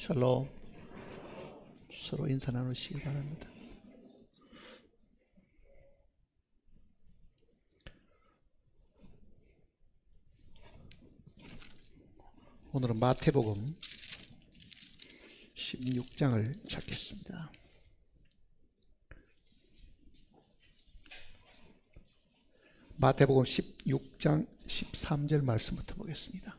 샬롬. 서로 인사 나누시기 바랍니다. 오늘은 마태복음 16장을 찾겠습니다. 마태복음 16장 13절 말씀부터 보겠습니다.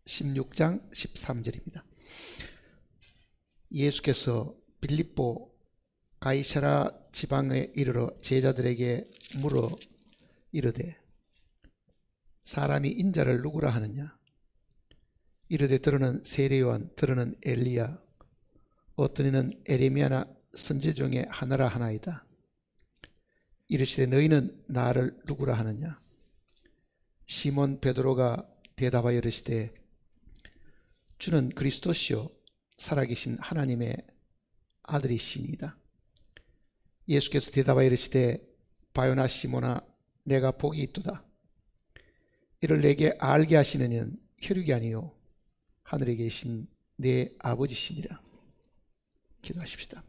(16장 13절입니다) 예수께서 빌립보 가이사랴 지방에 이르러 제자들에게 물어 이르되 사람이 인자를 누구라 하느냐? 이르되 들으는 세례요한, 들으는 엘리야, 어떤 이는 에레미야나 선지 중에 하나라 하나이다. 이르시되 너희는 나를 누구라 하느냐? 시몬 베드로가 대답하여 이르시되 주는 그리스도시요 살아계신 하나님의 아들이시니이다. 예수께서 대답하여 이르시되 바요나 시몬아, 내가 복이 있도다. 이를 내게 알게 하시는 이는 혈육이 아니요 하늘에 계신 내 아버지시니라. 기도하십시다.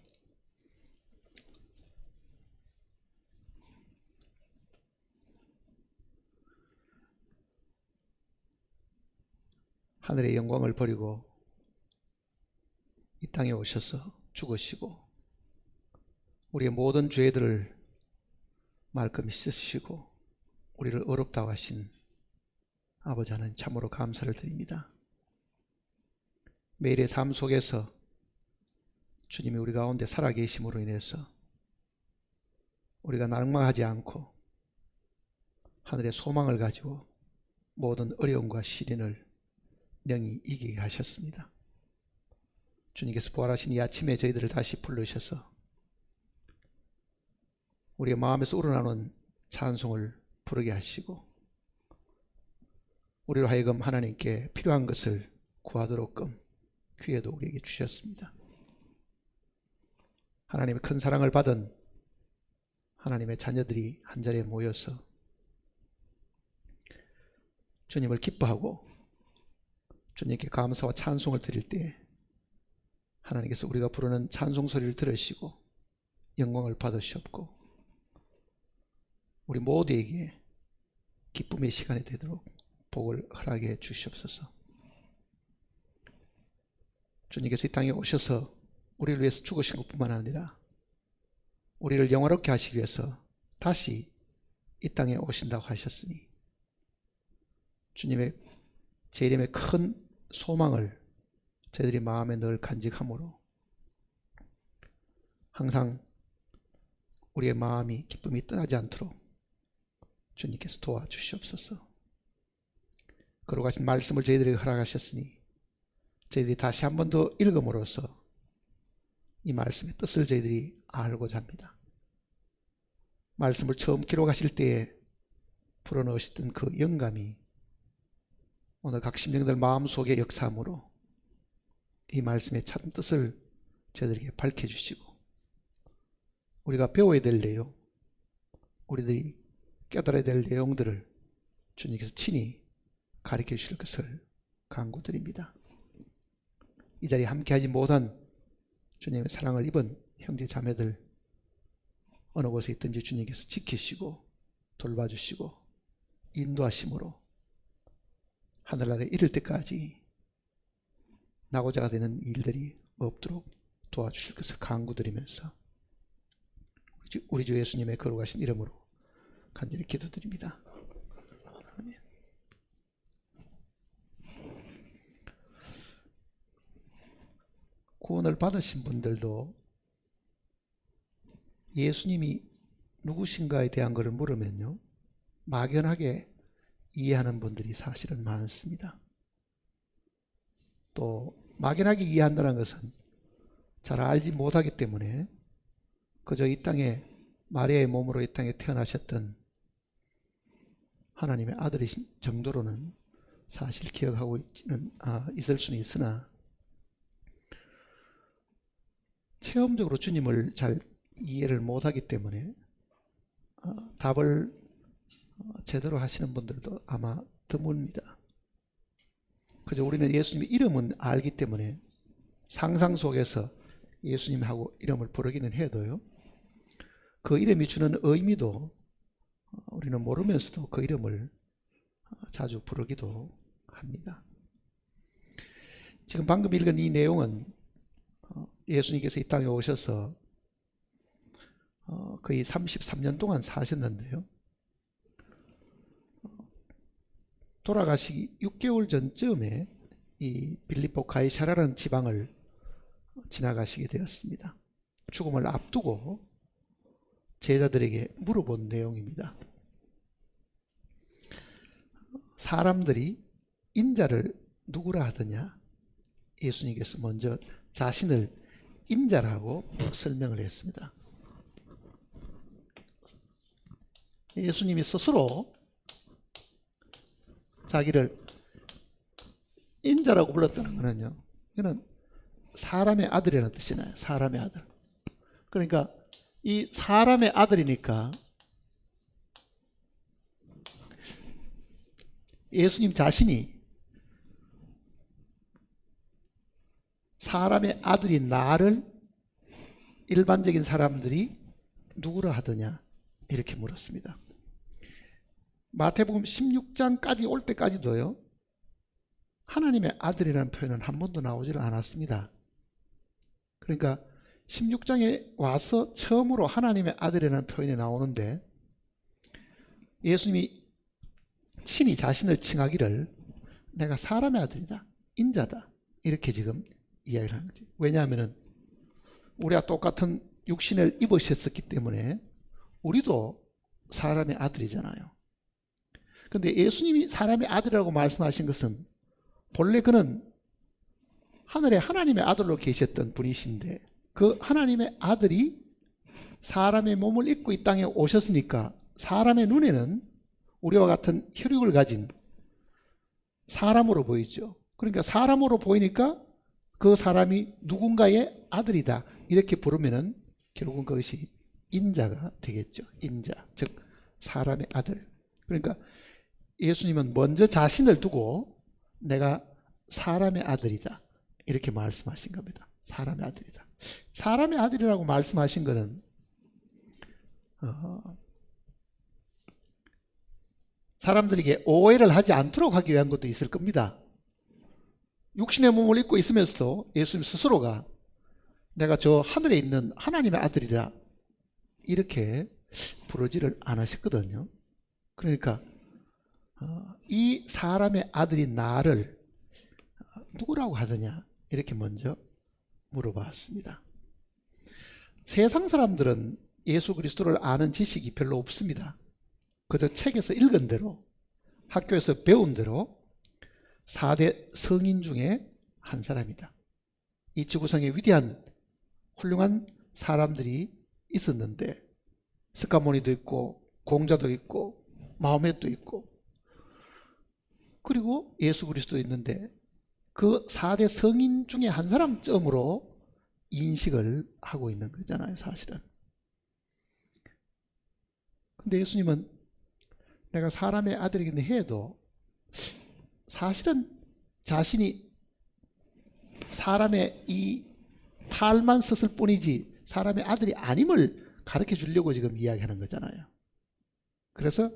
하늘의 영광을 버리고 이 땅에 오셔서 죽으시고 우리의 모든 죄들을 말끔히 씻으시고 우리를 의롭다고 하신 아버지 하나님, 참으로 감사를 드립니다. 매일의 삶 속에서 주님이 우리 가운데 살아계심으로 인해서 우리가 낙망하지 않고 하늘의 소망을 가지고 모든 어려움과 시련을 능히 이기게 하셨습니다. 주님께서 부활하신 이 아침에 저희들을 다시 불러주셔서 우리의 마음에서 우러나오는 찬송을 부르게 하시고 우리로 하여금 하나님께 필요한 것을 구하도록끔 기회도 우리에게 주셨습니다. 하나님의 큰 사랑을 받은 하나님의 자녀들이 한자리에 모여서 주님을 기뻐하고 주님께 감사와 찬송을 드릴 때 하나님께서 우리가 부르는 찬송 소리를 들으시고 영광을 받으시옵고 우리 모두에게 기쁨의 시간이 되도록 복을 허락해 주시옵소서. 주님께서 이 땅에 오셔서 우리를 위해서 죽으신 것뿐만 아니라 우리를 영화롭게 하시기 위해서 다시 이 땅에 오신다고 하셨으니 주님의 재림의 큰 소망을 저희들이 마음에 늘 간직함으로 항상 우리의 마음이 기쁨이 떠나지 않도록 주님께서 도와주시옵소서. 거룩하신 말씀을 저희들에게 허락하셨으니 저희들이 다시 한 번 더 읽음으로써 이 말씀의 뜻을 저희들이 알고자 합니다. 말씀을 처음 기록하실 때에 불어넣으셨던 그 영감이 오늘 각 심령들 마음속에 역사함으로 이 말씀의 참 뜻을 저희들에게 밝혀주시고 우리가 배워야 될 내용, 우리들이 깨달아야 될 내용들을 주님께서 친히 가르쳐 주실 것을 간구드립니다. 이 자리에 함께하지 못한 주님의 사랑을 입은 형제 자매들 어느 곳에 있든지 주님께서 지키시고 돌봐주시고 인도하심으로 하늘나라에 이를 때까지 낙오자가 되는 일들이 없도록 도와주실 것을 간구드리면서 우리 주 예수님의 거룩하신 이름으로 간절히 기도드립니다. 아멘. 구원을 받으신 분들도 예수님이 누구신가에 대한 것을 물으면요 막연하게 이해하는 분들이 사실은 많습니다. 또 막연하게 이해한다는 것은 잘 알지 못하기 때문에 그저 이 땅에 마리아의 몸으로 이 땅에 태어나셨던 하나님의 아들이신 정도로는 사실 기억하고 있을 수는 있으나 체험적으로 주님을 잘 이해를 못하기 때문에 답을 제대로 하시는 분들도 아마 드뭅니다. 그저 우리는 예수님의 이름은 알기 때문에 상상 속에서 예수님하고 이름을 부르기는 해도요, 그 이름이 주는 의미도 우리는 모르면서도 그 이름을 자주 부르기도 합니다. 지금 방금 읽은 이 내용은 예수님께서 이 땅에 오셔서 거의 33년 동안 사셨는데요, 돌아가시기 6개월 전쯤에 이 빌립보 가이사라라는 지방을 지나가시게 되었습니다. 죽음을 앞두고 제자들에게 물어본 내용입니다. 사람들이 인자를 누구라 하더냐? 예수님께서 먼저 자신을 인자라고 설명을 했습니다. 예수님이 스스로 자기를 인자라고 불렀다는 것은요, 이거는 사람의 아들이라는 뜻이나요. 사람의 아들. 그러니까 이 사람의 아들이니까 예수님 자신이 사람의 아들인 나를 일반적인 사람들이 누구라 하더냐 이렇게 물었습니다. 마태복음 16장까지 올 때까지도요, 하나님의 아들이라는 표현은 한 번도 나오지를 않았습니다. 그러니까 16장에 와서 처음으로 하나님의 아들이라는 표현이 나오는데, 예수님이 친히 자신을 칭하기를 내가 사람의 아들이다, 인자다, 이렇게 지금 이야기를 하는 거죠. 왜냐하면 우리와 똑같은 육신을 입으셨었기 때문에 우리도 사람의 아들이잖아요. 그런데 예수님이 사람의 아들이라고 말씀하신 것은 본래 그는 하늘에 하나님의 아들로 계셨던 분이신데, 그 하나님의 아들이 사람의 몸을 입고 이 땅에 오셨으니까 사람의 눈에는 우리와 같은 혈육을 가진 사람으로 보이죠. 그러니까 사람으로 보이니까 그 사람이 누군가의 아들이다 이렇게 부르면은 결국은 그것이 인자가 되겠죠. 인자, 즉 사람의 아들. 그러니까 예수님은 먼저 자신을 두고 내가 사람의 아들이다 이렇게 말씀하신 겁니다. 사람의 아들이다. 사람의 아들이라고 말씀하신 것은 사람들에게 오해를 하지 않도록 하기 위한 것도 있을 겁니다. 육신의 몸을 입고 있으면서도 예수님 스스로가 내가 저 하늘에 있는 하나님의 아들이다 이렇게 부르지를 않으셨거든요. 그러니까 이 사람의 아들인 나를 누구라고 하더냐 이렇게 먼저 물어봤습니다. 세상 사람들은 예수 그리스도를 아는 지식이 별로 없습니다. 그저 책에서 읽은 대로, 학교에서 배운 대로 4대 성인 중에 한 사람이다. 이 지구상에 위대한 훌륭한 사람들이 있었는데 스가모니도 있고 공자도 있고 마호멧도 있고 그리고 예수 그리스도 있는데 그 4대 성인 중에 한 사람쯤으로 인식을 하고 있는 거잖아요, 사실은. 근데 예수님은 내가 사람의 아들이긴 해도 사실은 자신이 사람의 이 탈만 썼을 뿐이지 사람의 아들이 아님을 가르쳐 주려고 지금 이야기하는 거잖아요. 그래서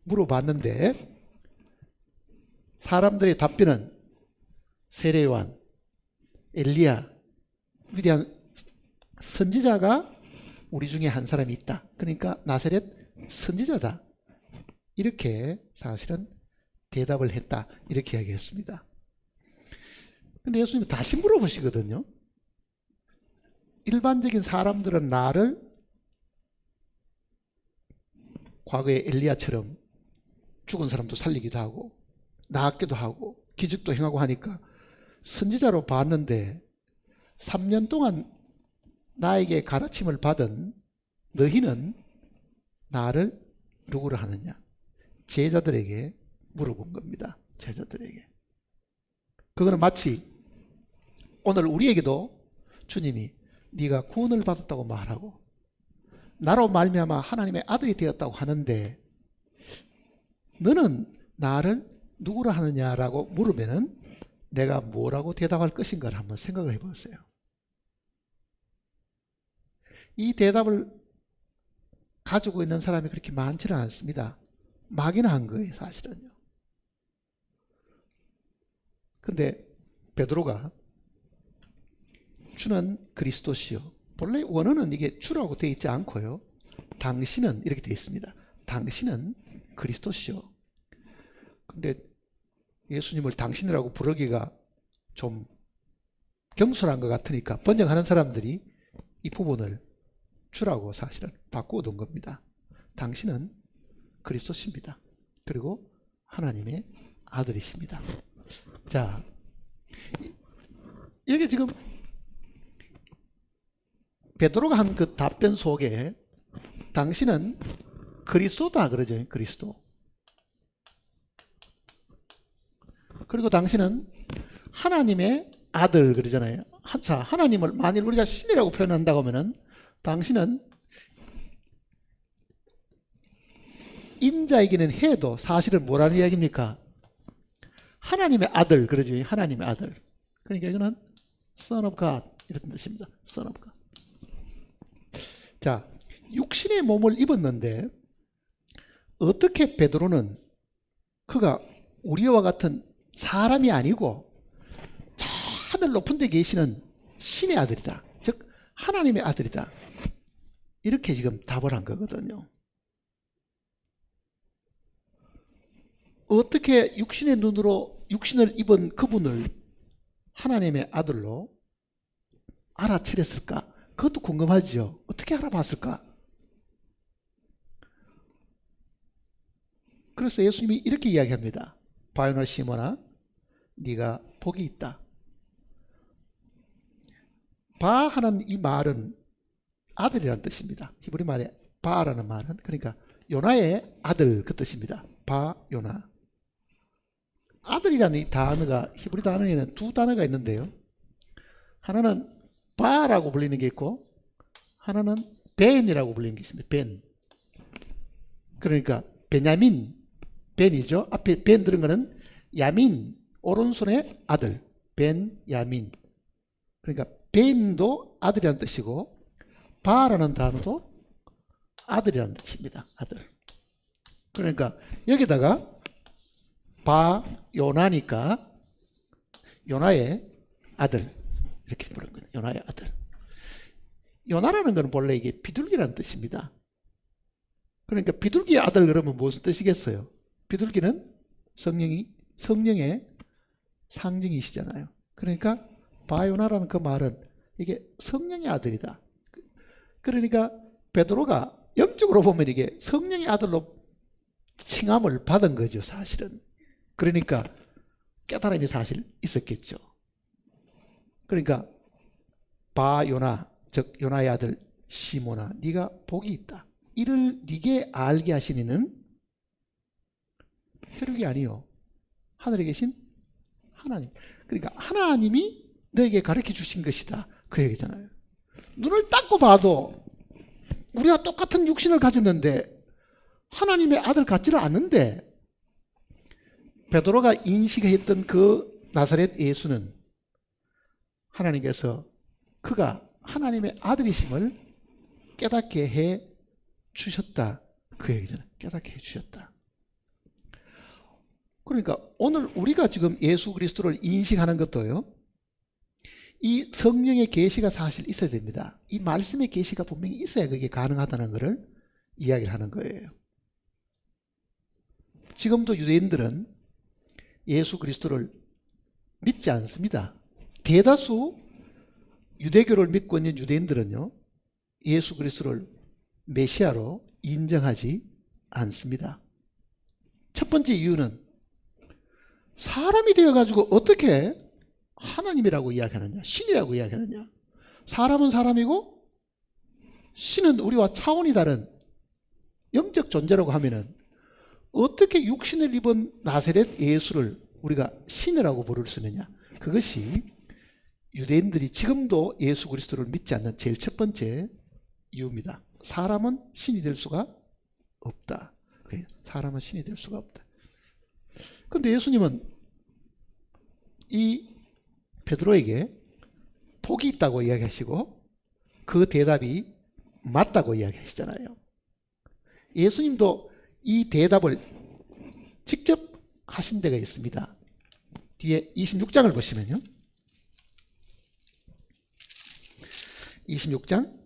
물어봤는데 사람들의 답변은 세례요한, 엘리야, 위대한 선지자가 우리 중에 한 사람이 있다. 그러니까 나사렛 선지자다. 이렇게 사실은 대답을 했다. 이렇게 이야기했습니다. 근데 예수님이 다시 물어보시거든요. 일반적인 사람들은 나를 과거에 엘리야처럼 죽은 사람도 살리기도 하고 나았기도 하고 기적도 행하고 하니까 선지자로 봤는데 3년 동안 나에게 가르침을 받은 너희는 나를 누구로 하느냐? 제자들에게 물어본 겁니다. 제자들에게. 그거는 마치 오늘 우리에게도 주님이 네가 구원을 받았다고 말하고 나로 말미암아 하나님의 아들이 되었다고 하는데 너는 나를 누구라 하느냐라고 물으면은 내가 뭐라고 대답할 것인가를 한번 생각을 해보세요. 이 대답을 가지고 있는 사람이 그렇게 많지는 않습니다. 막연한 거예요, 사실은요. 근데 베드로가 주는 그리스도시요. 본래 원어는 이게 주라고 되어 있지 않고요. 당신은 이렇게 되어 있습니다. 당신은 그리스도시요. 근데 예수님을 당신이라고 부르기가 좀 겸손한 것 같으니까 번역하는 사람들이 이 부분을 주라고 사실은 바꾸어둔 겁니다. 당신은 그리스도십니다. 그리고 하나님의 아들이십니다. 자, 여기 지금 베드로가 한 그 답변 속에 당신은 그리스도다 그러죠. 그리스도. 그리고 당신은 하나님의 아들 그러잖아요. 자, 하나님을 만일 우리가 신이라고 표현한다고 하면은 당신은 인자이기는 해도 사실은 뭐라는 이야기입니까? 하나님의 아들 그러죠. 하나님의 아들. 그러니까 이거는 Son of God 이런 뜻입니다. Son of God. 자, 육신의 몸을 입었는데 어떻게 베드로는 그가 우리와 같은 사람이 아니고 저 하늘 높은 데 계시는 신의 아들이다. 즉 하나님의 아들이다. 이렇게 지금 답을 한 거거든요. 어떻게 육신의 눈으로 육신을 입은 그분을 하나님의 아들로 알아차렸을까? 그것도 궁금하지요. 어떻게 알아봤을까? 그래서 예수님이 이렇게 이야기합니다. 바요나 시몬아, 네가 복이 있다. 바 하는 이 말은 아들이라는 뜻입니다. 히브리 말에 바라는 말은 그러니까 요나의 아들 그 뜻입니다. 바 요나. 아들이라는 이 단어가 히브리 단어에는 두 단어가 있는데요. 하나는 바라고 불리는 게 있고 하나는 벤이라고 불리는 게 있습니다. 벤. 그러니까 베냐민 벤이죠. 앞에 벤 들은 거는 야민 오른손의 아들 벤야민. 그러니까 벤도 아들이라는 뜻이고 바라는 단어도 아들이라는 뜻입니다. 아들. 그러니까 여기다가 바 요나니까 요나의 아들 이렇게 부르는 거예요. 요나의 아들. 요나라는 것은 본래 이게 비둘기라는 뜻입니다. 그러니까 비둘기의 아들 그러면 무슨 뜻이겠어요? 비둘기는 성령의 상징이시잖아요. 그러니까 바요나라는 그 말은 이게 성령의 아들이다. 그러니까 베드로가 영적으로 보면 이게 성령의 아들로 칭함을 받은 거죠, 사실은. 그러니까 깨달음이 사실 있었겠죠. 그러니까 바요나 즉 요나의 아들 시몬아 네가 복이 있다. 이를 네게 알게 하신 이는 혈육이 아니요 하늘에 계신 하나님. 그러니까 하나님이 너에게 가르쳐 주신 것이다. 그 얘기잖아요. 눈을 닦고 봐도 우리가 똑같은 육신을 가졌는데 하나님의 아들 같지는 않는데 베드로가 인식했던 그 나사렛 예수는 하나님께서 그가 하나님의 아들이심을 깨닫게 해 주셨다. 그 얘기잖아요. 깨닫게 해 주셨다. 그러니까 오늘 우리가 지금 예수 그리스도를 인식하는 것도요. 이 성령의 계시가 사실 있어야 됩니다. 이 말씀의 계시가 분명히 있어야 그게 가능하다는 것을 이야기를 하는 거예요. 지금도 유대인들은 예수 그리스도를 믿지 않습니다. 대다수 유대교를 믿고 있는 유대인들은요. 예수 그리스도를 메시아로 인정하지 않습니다. 첫 번째 이유는 사람이 되어가지고 어떻게 하나님이라고 이야기하느냐, 신이라고 이야기하느냐. 사람은 사람이고 신은 우리와 차원이 다른 영적 존재라고 하면은 어떻게 육신을 입은 나사렛 예수를 우리가 신이라고 부를 수 있느냐. 그것이 유대인들이 지금도 예수 그리스도를 믿지 않는 제일 첫 번째 이유입니다. 사람은 신이 될 수가 없다. 사람은 신이 될 수가 없다. 그런데 예수님은 이 베드로에게 복이 있다고 이야기하시고 그 대답이 맞다고 이야기하시잖아요. 예수님도 이 대답을 직접 하신 데가 있습니다. 뒤에 26장을 보시면요. 26장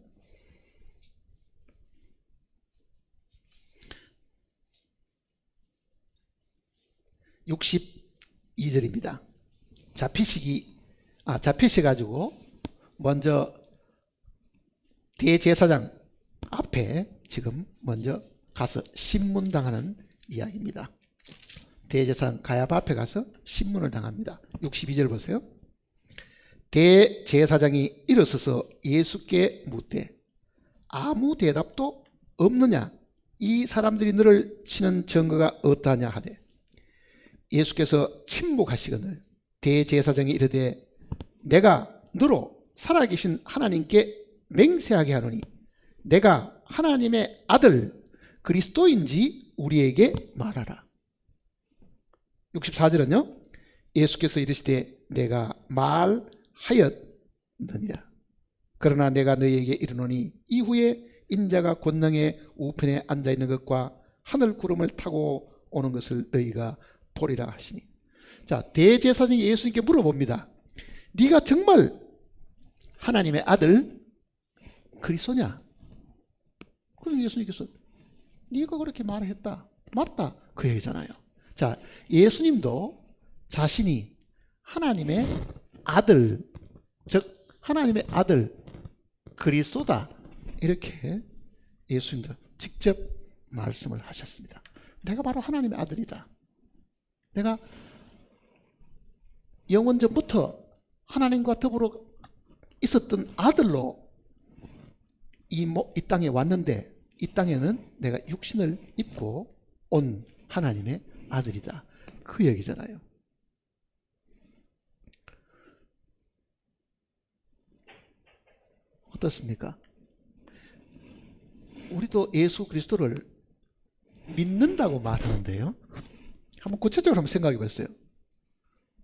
62절입니다. 잡히셔가지고 먼저 대제사장 앞에 지금 먼저 가서 신문당하는 이야기입니다. 대제사장 가야바 앞에 가서 신문을 당합니다. 62절 보세요. 대제사장이 일어서서 예수께 묻되 아무 대답도 없느냐? 이 사람들이 너를 치는 증거가 어떠하냐 하되 예수께서 침묵하시거늘 대제사장이 이르되 내가 너로 살아계신 하나님께 맹세하게 하노니 내가 하나님의 아들 그리스도인지 우리에게 말하라. 64절은요. 예수께서 이르시되 내가 말하였느니라. 그러나 내가 너희에게 이르노니 이후에 인자가 권능의 우편에 앉아있는 것과 하늘 구름을 타고 오는 것을 너희가 보리라 하시니. 자, 대제사장이 예수님께 물어봅니다. 네가 정말 하나님의 아들 그리스도냐? 그럼 예수님께서 네가 그렇게 말했다. 맞다. 그 얘기잖아요. 자, 예수님도 자신이 하나님의 아들, 즉 하나님의 아들 그리스도다. 이렇게 예수님도 직접 말씀을 하셨습니다. 내가 바로 하나님의 아들이다. 내가 영원 전부터 하나님과 더불어 있었던 아들로 이 땅에 왔는데 이 땅에는 내가 육신을 입고 온 하나님의 아들이다. 그 얘기잖아요. 어떻습니까? 우리도 예수 그리스도를 믿는다고 말하는데요. 한번 구체적으로 한번 생각해 보세요.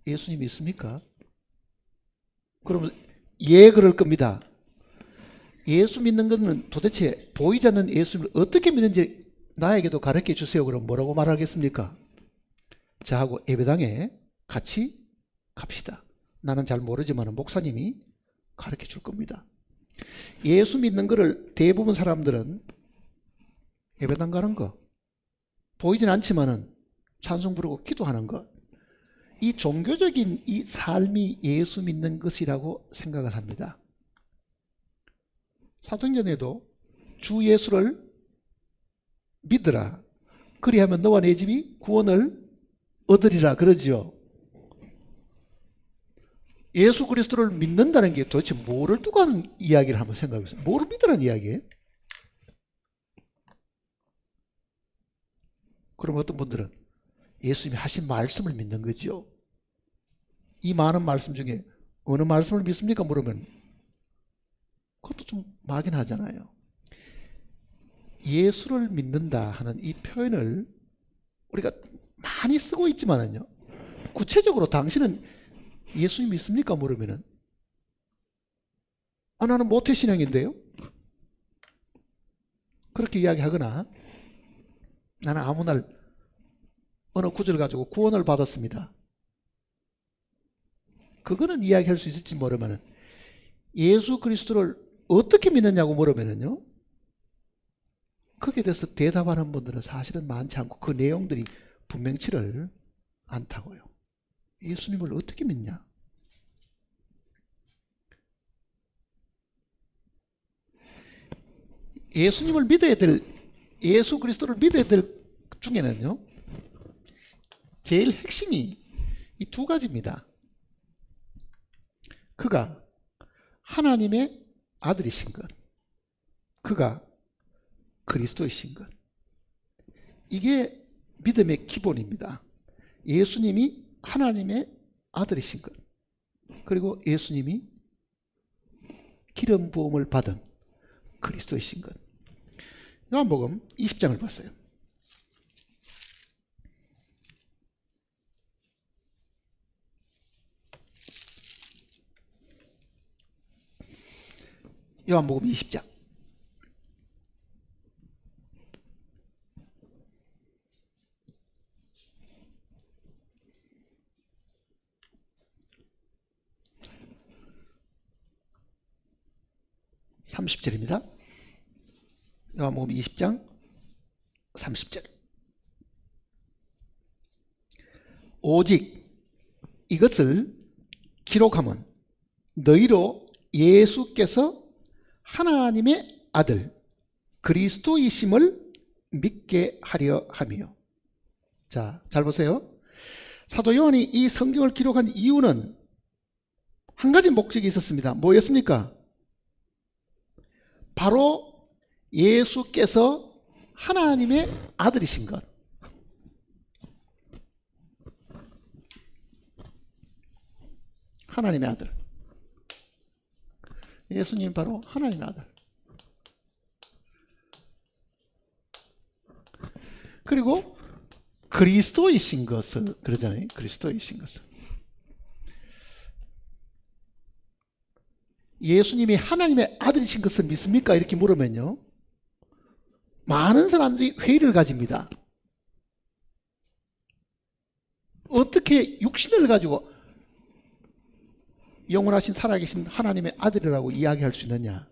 예수님 믿습니까? 그러면 그럴 겁니다. 예수 믿는 것은 도대체 보이지 않는 예수님을 어떻게 믿는지 나에게도 가르쳐 주세요. 그럼 뭐라고 말하겠습니까? 저하고 예배당에 같이 갑시다. 나는 잘 모르지만 목사님이 가르쳐 줄 겁니다. 예수 믿는 것을 대부분 사람들은 예배당 가는 거, 보이진 않지만은 찬송 부르고 기도하는 것, 이 종교적인 이 삶이 예수 믿는 것이라고 생각을 합니다. 사도행전에도 주 예수를 믿으라. 그리하면 너와 내 집이 구원을 얻으리라 그러지요. 예수 그리스도를 믿는다는 게 도대체 뭐를 두고 하는 이야기를 한번 생각해 보세요. 뭐를 믿으라는 이야기예요? 그럼 어떤 분들은 예수님이 하신 말씀을 믿는 거지요. 이 많은 말씀 중에 어느 말씀을 믿습니까? 물으면 그것도 좀 막연하잖아요. 예수를 믿는다 하는 이 표현을 우리가 많이 쓰고 있지만은요. 구체적으로 당신은 예수님 믿습니까? 물으면은 나는 모태신앙인데요. 그렇게 이야기하거나 나는 아무 날 어느 구절 가지고 구원을 받았습니다. 그거는 이야기할 수 있을지 모르면은 예수 그리스도를 어떻게 믿느냐고 물으면은요. 거기에 대해서 대답하는 분들은 사실은 많지 않고 그 내용들이 분명치를 않다고요. 예수님을 어떻게 믿냐? 예수님을 믿어야 될, 예수 그리스도를 믿어야 될 중에는요. 제일 핵심이 이 두 가지입니다. 그가 하나님의 아들이신 것, 그가 그리스도이신 것. 이게 믿음의 기본입니다. 예수님이 하나님의 아들이신 것, 그리고 예수님이 기름 부음을 받은 그리스도이신 것. 요한복음 20장을 봤어요. 요한복음 20장. (30절입니다) 요한복음 20장 30절. 오직 이것을 기록함은 너희로 예수께서 하나님의 아들 그리스도이심을 믿게 하려 함이요. 자, 잘 보세요. 사도 요한이 이 성경을 기록한 이유는 한 가지 목적이 있었습니다. 뭐였습니까? 바로 예수께서 하나님의 아들이신 것. 하나님의 아들. 예수님 바로 하나님의 아들. 그리고 그리스도이신 것을 그러잖아요. 그리스도이신 것을. 예수님이 하나님의 아들이신 것을 믿습니까? 이렇게 물으면요, 많은 사람들이 회의를 가집니다. 어떻게 육신을 가지고 영원하신 살아계신 하나님의 아들이라고 이야기할 수 있느냐.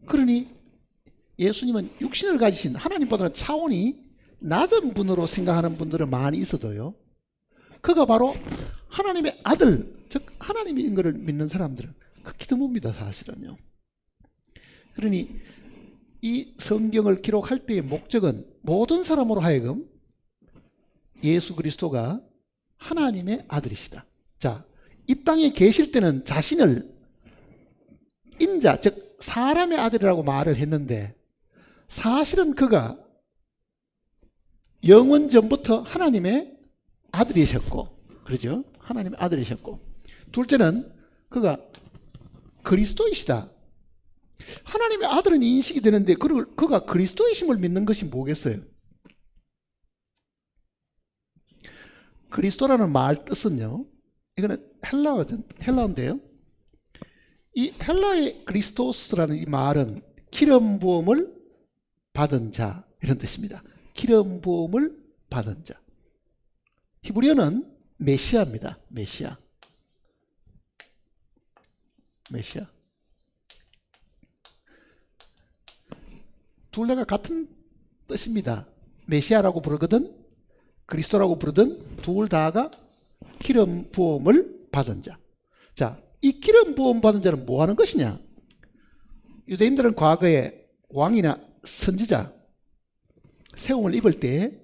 그러니 예수님은 육신을 가지신 하나님보다는 차원이 낮은 분으로 생각하는 분들은 많이 있어도요, 그가 바로 하나님의 아들, 즉 하나님인 것을 믿는 사람들은 극히 드뭅니다, 사실은요. 그러니 이 성경을 기록할 때의 목적은 모든 사람으로 하여금 예수 그리스도가 하나님의 아들이시다. 자, 이 땅에 계실 때는 자신을 인자, 즉 사람의 아들이라고 말을 했는데, 사실은 그가 영원 전부터 하나님의 아들이셨고, 그러죠? 하나님의 아들이셨고, 둘째는 그가 그리스도이시다. 하나님의 아들은 인식이 되는데 그가 그리스도이심을 믿는 것이 뭐겠어요? 그리스도라는 말 뜻은요, 이거는 헬라어인데요, 이 헬라의 그리스토스라는 이 말은 기름 부음을 받은 자, 이런 뜻입니다. 기름 부음을 받은 자. 히브리어는 메시아입니다. 메시아. 둘 다 같은 뜻입니다. 메시아라고 부르거든 그리스도라고 부르든 둘 다가 기름 부음을 받은 자. 자, 이 기름 부음 받은 자는 뭐 하는 것이냐? 유대인들은 과거에 왕이나 선지자 세움을 입을 때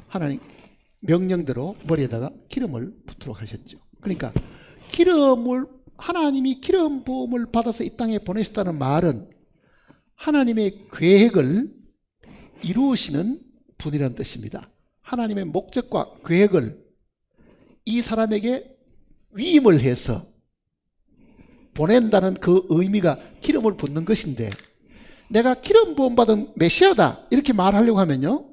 하나님 명령대로 머리에다가 기름을 붓도록 하셨죠. 그러니까 하나님이 기름 부음을 받아서 이 땅에 보내셨다는 말은 하나님의 계획을 이루시는 분이라는 뜻입니다. 하나님의 목적과 계획을 이 사람에게 위임을 해서 보낸다는 그 의미가 기름을 붓는 것인데, 내가 기름 부음 받은 메시아다 이렇게 말하려고 하면요,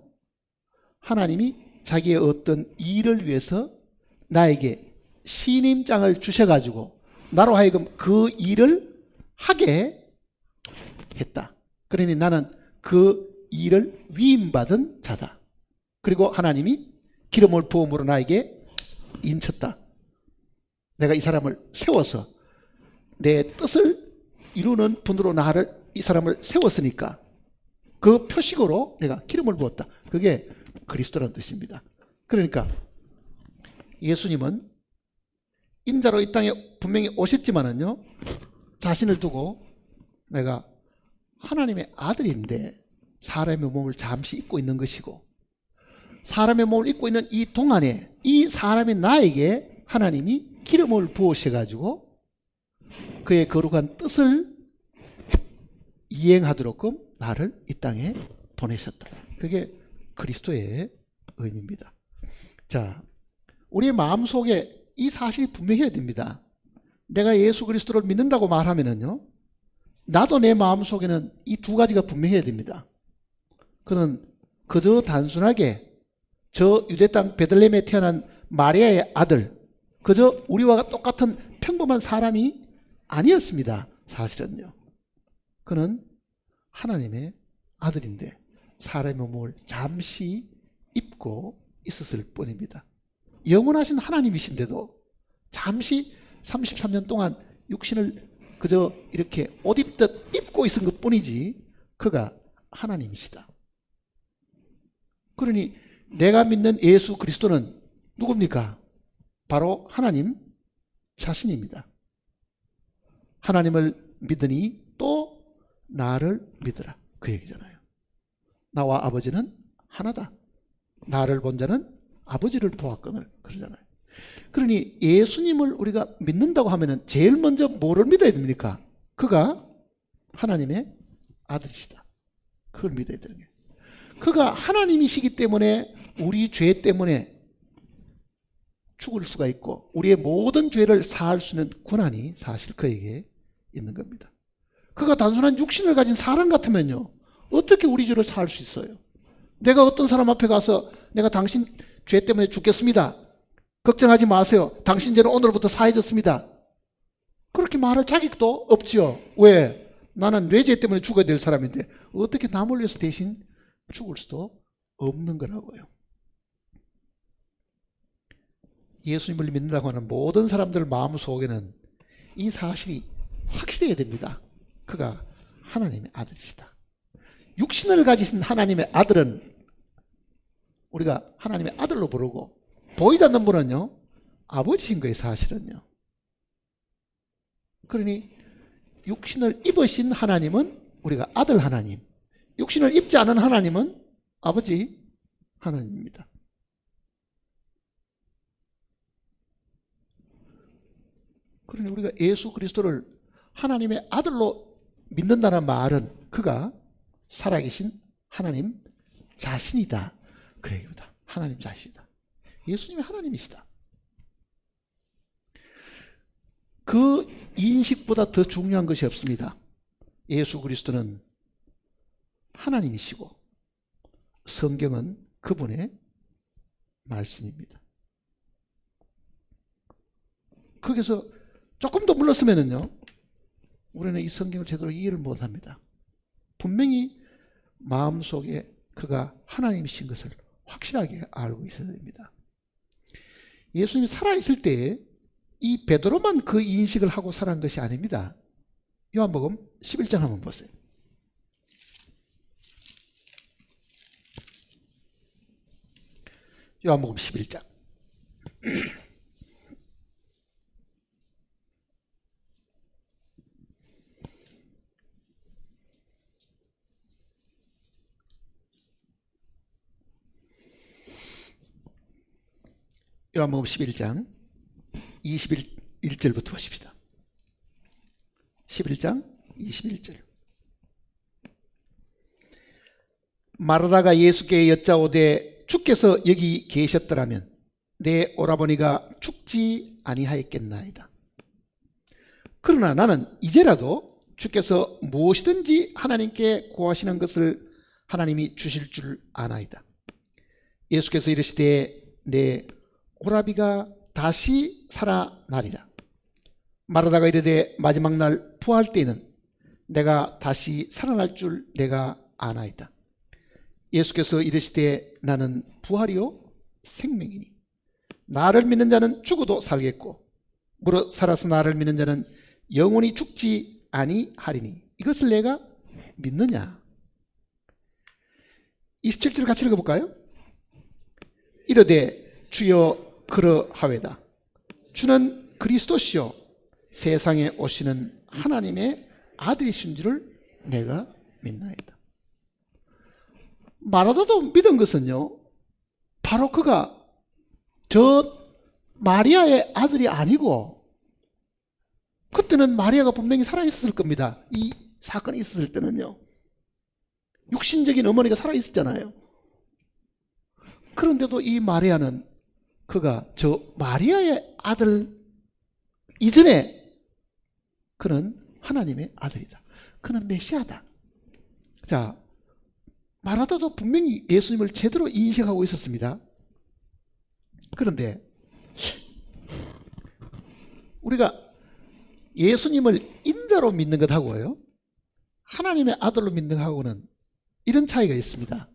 하나님이 자기의 어떤 일을 위해서 나에게 신임장을 주셔가지고 나로 하여금 그 일을 하게 했다. 그러니 나는 그 일을 위임받은 자다. 그리고 하나님이 기름을 부음으로 나에게 인쳤다. 내가 이 사람을 세워서 내 뜻을 이루는 분으로 이 사람을 세웠으니까 그 표식으로 내가 기름을 부었다. 그게 그리스도라는 뜻입니다. 그러니까 예수님은 인자로 이 땅에 분명히 오셨지만은요, 자신을 두고 내가 하나님의 아들인데 사람의 몸을 잠시 입고 있는 것이고, 사람의 몸을 입고 있는 이 동안에 이 사람의 나에게 하나님이 기름을 부으셔가지고 그의 거룩한 뜻을 이행하도록끔 나를 이 땅에 보내셨다. 그게 그리스도의 의미입니다. 자, 우리의 마음속에 이 사실이 분명해야 됩니다. 내가 예수 그리스도를 믿는다고 말하면은요, 나도 내 마음속에는 이 두 가지가 분명해야 됩니다. 그는 그저 단순하게 저 유대 땅 베들레헴에 태어난 마리아의 아들, 그저 우리와 똑같은 평범한 사람이 아니었습니다. 사실은요. 그는 하나님의 아들인데 사람의 몸을 잠시 입고 있었을 뿐입니다. 영원하신 하나님이신데도 잠시 33년 동안 육신을 그저 이렇게 옷 입듯 입고 있은 것 뿐이지 그가 하나님이시다. 그러니 내가 믿는 예수 그리스도는 누굽니까? 바로 하나님 자신입니다. 하나님을 믿으니 또 나를 믿으라. 그 얘기잖아요. 나와 아버지는 하나다. 나를 본 자는 아버지를 보았거늘. 그러잖아요. 그러니 예수님을 우리가 믿는다고 하면은 제일 먼저 뭐를 믿어야 됩니까? 그가 하나님의 아들이시다. 그걸 믿어야 되는 거예요. 그가 하나님이시기 때문에 우리 죄 때문에 죽을 수가 있고 우리의 모든 죄를 사할 수 있는 권한이 사실 그에게 있는 겁니다. 그가 단순한 육신을 가진 사람 같으면요, 어떻게 우리 죄를 사할 수 있어요? 내가 어떤 사람 앞에 가서 내가 당신 죄 때문에 죽겠습니다. 걱정하지 마세요. 당신 죄는 오늘부터 사해졌습니다. 그렇게 말할 자격도 없지요. 왜? 나는 내 죄 때문에 죽어야 될 사람인데 어떻게 남을 위해서 대신 죽을 수도 없는 거라고요. 예수님을 믿는다고 하는 모든 사람들 마음속에는 이 사실이 확실해야 됩니다. 그가 하나님의 아들이시다. 육신을 가지신 하나님의 아들은 우리가 하나님의 아들로 부르고 보이지 않는 분은요, 아버지신 거예요, 사실은요. 그러니 육신을 입으신 하나님은 우리가 아들 하나님, 육신을 입지 않은 하나님은 아버지 하나님입니다. 그러니 우리가 예수 그리스도를 하나님의 아들로 믿는다는 말은 그가 살아계신 하나님 자신이다. 그 얘기입니다. 하나님 자신이다. 예수님이 하나님이시다. 그 인식보다 더 중요한 것이 없습니다. 예수 그리스도는 하나님이시고 성경은 그분의 말씀입니다. 거기서 조금 더 물렀으면요, 우리는 이 성경을 제대로 이해를 못합니다. 분명히 마음속에 그가 하나님이신 것을 확실하게 알고 있어야 됩니다. 예수님이 살아있을 때에 이 베드로만 그 인식을 하고 살아간 것이 아닙니다. 요한복음 11장 한번 보세요. 요한복음 11장. 요한복음 11장 21절부터 보십시다. 11장 21절. 마르다가 예수께 여짜오되 주께서 여기 계셨더라면 내 오라버니가 죽지 아니하였겠나이다. 그러나 나는 이제라도 주께서 무엇이든지 하나님께 구하시는 것을 하나님이 주실 줄 아나이다. 예수께서 이르시되 내 오라비가 다시 살아나리라. 마르다가 이르되 마지막 날 부활 때에는 내가 다시 살아날 줄 내가 아나이다. 예수께서 이르시되 나는 부활이요 생명이니 나를 믿는 자는 죽어도 살겠고 무릇 살아서 나를 믿는 자는 영원히 죽지 아니하리니 이것을 내가 믿느냐. 27절 같이 읽어볼까요? 이르되 주여 그러하외다. 주는 그리스도시요 세상에 오시는 하나님의 아들이신 줄을 내가 믿나이다. 마르다도 믿은 것은요, 바로 그가 저 마리아의 아들이 아니고, 그때는 마리아가 분명히 살아있었을 겁니다. 이 사건이 있었을 때는요. 육신적인 어머니가 살아있었잖아요. 그런데도 이 마리아는 그가 저 마리아의 아들 이전에 그는 하나님의 아들이다. 그는 메시아다. 자, 마르다도 분명히 예수님을 제대로 인식하고 있었습니다. 그런데 우리가 예수님을 인자로 믿는 것하고요, 하나님의 아들로 믿는 것하고는 이런 차이가 있습니다.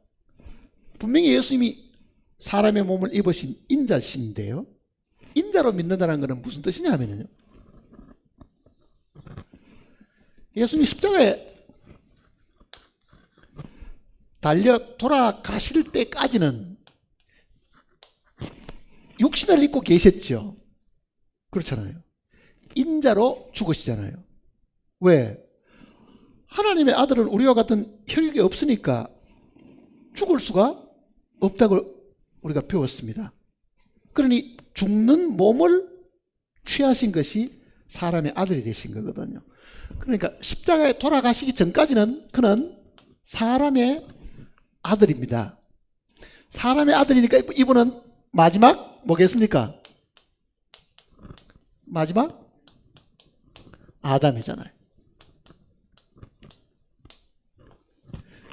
분명히 예수님이 사람의 몸을 입으신 인자신데요, 인자로 믿는다는 것은 무슨 뜻이냐면요, 예수님이 십자가에 달려 돌아가실 때까지는 육신을 입고 계셨죠. 그렇잖아요. 인자로 죽으시잖아요. 왜? 하나님의 아들은 우리와 같은 혈육이 없으니까 죽을 수가 없다고 우리가 배웠습니다. 그러니 죽는 몸을 취하신 것이 사람의 아들이 되신 거거든요. 그러니까 십자가에 돌아가시기 전까지는 그는 사람의 아들입니다. 사람의 아들이니까 이분은 마지막 뭐겠습니까? 마지막 아담이잖아요.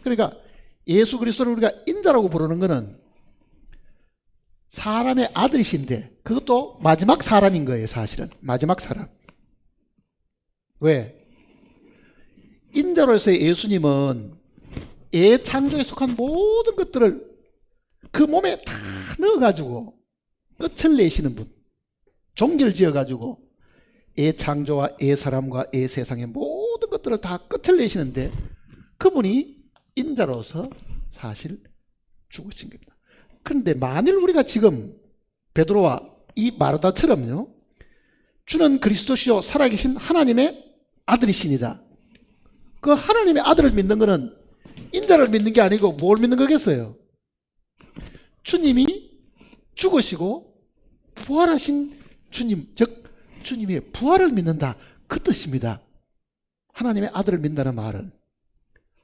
그러니까 예수 그리스도를 우리가 인자라고 부르는 것은 사람의 아들이신데 그것도 마지막 사람인 거예요. 사실은 마지막 사람. 왜? 인자로서의 예수님은 창조에 속한 모든 것들을 그 몸에 다 넣어가지고 끝을 내시는 분, 종결 지어가지고 창조와 사람과 세상의 모든 것들을 다 끝을 내시는데 그분이 인자로서 사실 죽으신 겁니다. 그런데 만일 우리가 지금 베드로와 이 마르다처럼요, 주는 그리스도시요 살아계신 하나님의 아들이시니다, 그 하나님의 아들을 믿는 것은 인자를 믿는 게 아니고 뭘 믿는 거겠어요? 주님이 죽으시고 부활하신 주님, 즉 주님의 부활을 믿는다, 그 뜻입니다. 하나님의 아들을 믿는다는 말은.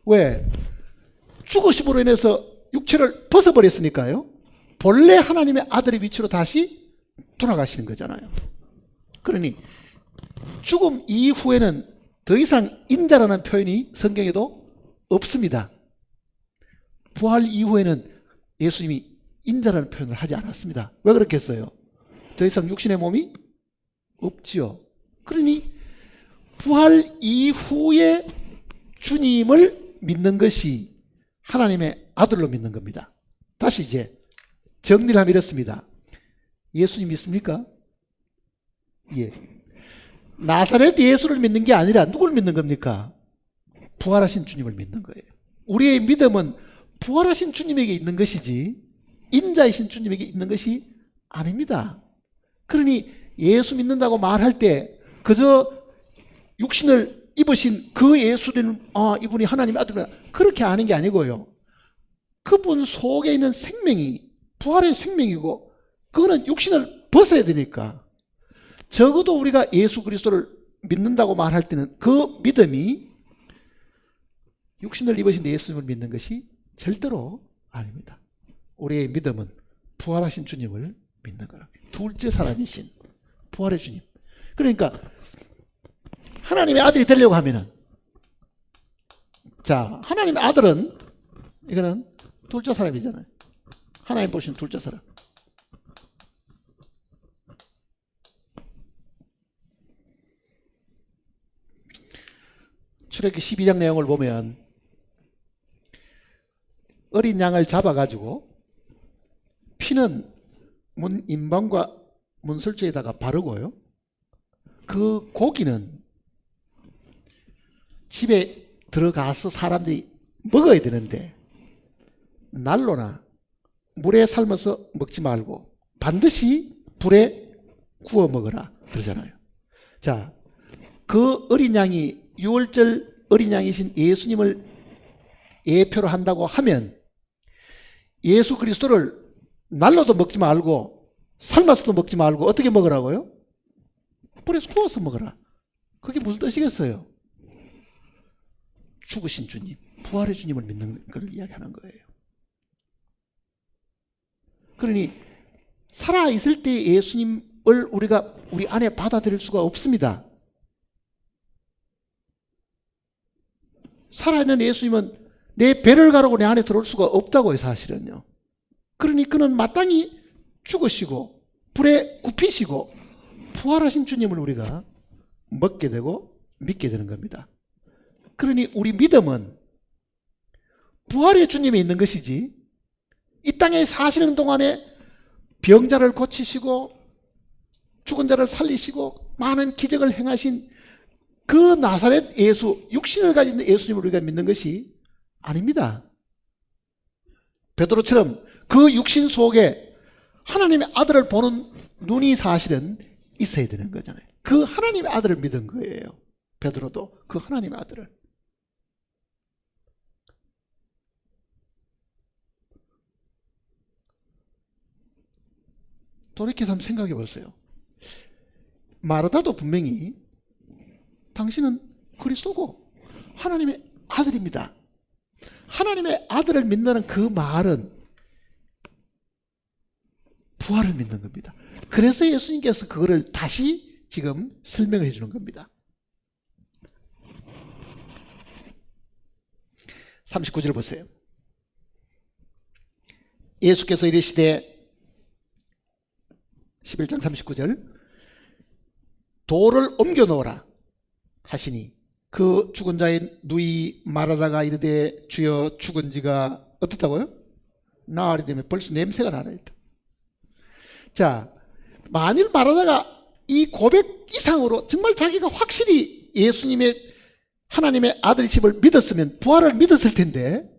왜? 죽으심으로 인해서 육체를 벗어버렸으니까요, 본래 하나님의 아들의 위치로 다시 돌아가시는 거잖아요. 그러니 죽음 이후에는 더 이상 인자라는 표현이 성경에도 없습니다. 부활 이후에는 예수님이 인자라는 표현을 하지 않았습니다. 왜 그렇게 했어요? 더 이상 육신의 몸이 없지요. 그러니 부활 이후에 주님을 믿는 것이 하나님의 아들로 믿는 겁니다. 다시 이제 정리를 하면 이렇습니다. 예수님 믿습니까? 예. 나사렛 예수를 믿는 게 아니라 누굴 믿는 겁니까? 부활하신 주님을 믿는 거예요. 우리의 믿음은 부활하신 주님에게 있는 것이지 인자이신 주님에게 있는 것이 아닙니다. 그러니 예수 믿는다고 말할 때 그저 육신을 입으신 그 예수는 이분이 하나님의 아들이다, 그렇게 아는 게 아니고요, 그분 속에 있는 생명이 부활의 생명이고 그거는 육신을 벗어야 되니까 적어도 우리가 예수 그리스도를 믿는다고 말할 때는 그 믿음이 육신을 입으신 예수님을 믿는 것이 절대로 아닙니다. 우리의 믿음은 부활하신 주님을 믿는 거라. 둘째 사람이신 부활의 주님. 그러니까 하나님의 아들이 되려고 하면은, 자, 하나님의 아들은 이거는 둘째 사람이잖아요. 하나님 보시는 둘째 사람. 출애굽기 12장 내용을 보면 어린 양을 잡아가지고 피는 문 인방과 문설주에다가 바르고요, 그 고기는 집에 들어가서 사람들이 먹어야 되는데 난로나 물에 삶아서 먹지 말고 반드시 불에 구워 먹어라 그러잖아요. 자, 그 어린 양이 유월절 어린 양이신 예수님을 예표로 한다고 하면 예수 그리스도를 날로도 먹지 말고 삶아서도 먹지 말고 어떻게 먹으라고요? 불에서 구워서 먹어라. 그게 무슨 뜻이겠어요? 죽으신 주님, 부활의 주님을 믿는 걸 이야기하는 거예요. 그러니 살아있을 때 예수님을 우리가 우리 안에 받아들일 수가 없습니다. 살아있는 예수님은 내 배를 가르고 내 안에 들어올 수가 없다고요, 사실은요. 그러니 그는 마땅히 죽으시고 불에 굽히시고 부활하신 주님을 우리가 먹게 되고 믿게 되는 겁니다. 그러니 우리 믿음은 부활의 주님에 있는 것이지, 이 땅에 사시는 동안에 병자를 고치시고 죽은 자를 살리시고 많은 기적을 행하신 그 나사렛 예수, 육신을 가진 예수님을 우리가 믿는 것이 아닙니다. 베드로처럼 그 육신 속에 하나님의 아들을 보는 눈이 사실은 있어야 되는 거잖아요. 그 하나님의 아들을 믿은 거예요. 베드로도 그 하나님의 아들을. 돌이켜서 한번 생각해 보세요. 마르다도 분명히 당신은 그리스도고 하나님의 아들입니다. 하나님의 아들을 믿는 그 말은 부활을 믿는 겁니다. 그래서 예수님께서 그거를 다시 지금 설명을 해주는 겁니다. 39절 보세요. 예수께서 이르시되 11장 39절 돌을 옮겨 놓으라 하시니 그 죽은 자인 누이 마르다가 이르되 주여 죽은 지가 어떻다고요? 나흘이 되면 벌써 냄새가 나라 했다. 자, 만일 마르다가 이 고백 이상으로 정말 자기가 확실히 예수님의 하나님의 아들이심을 믿었으면 부활을 믿었을 텐데,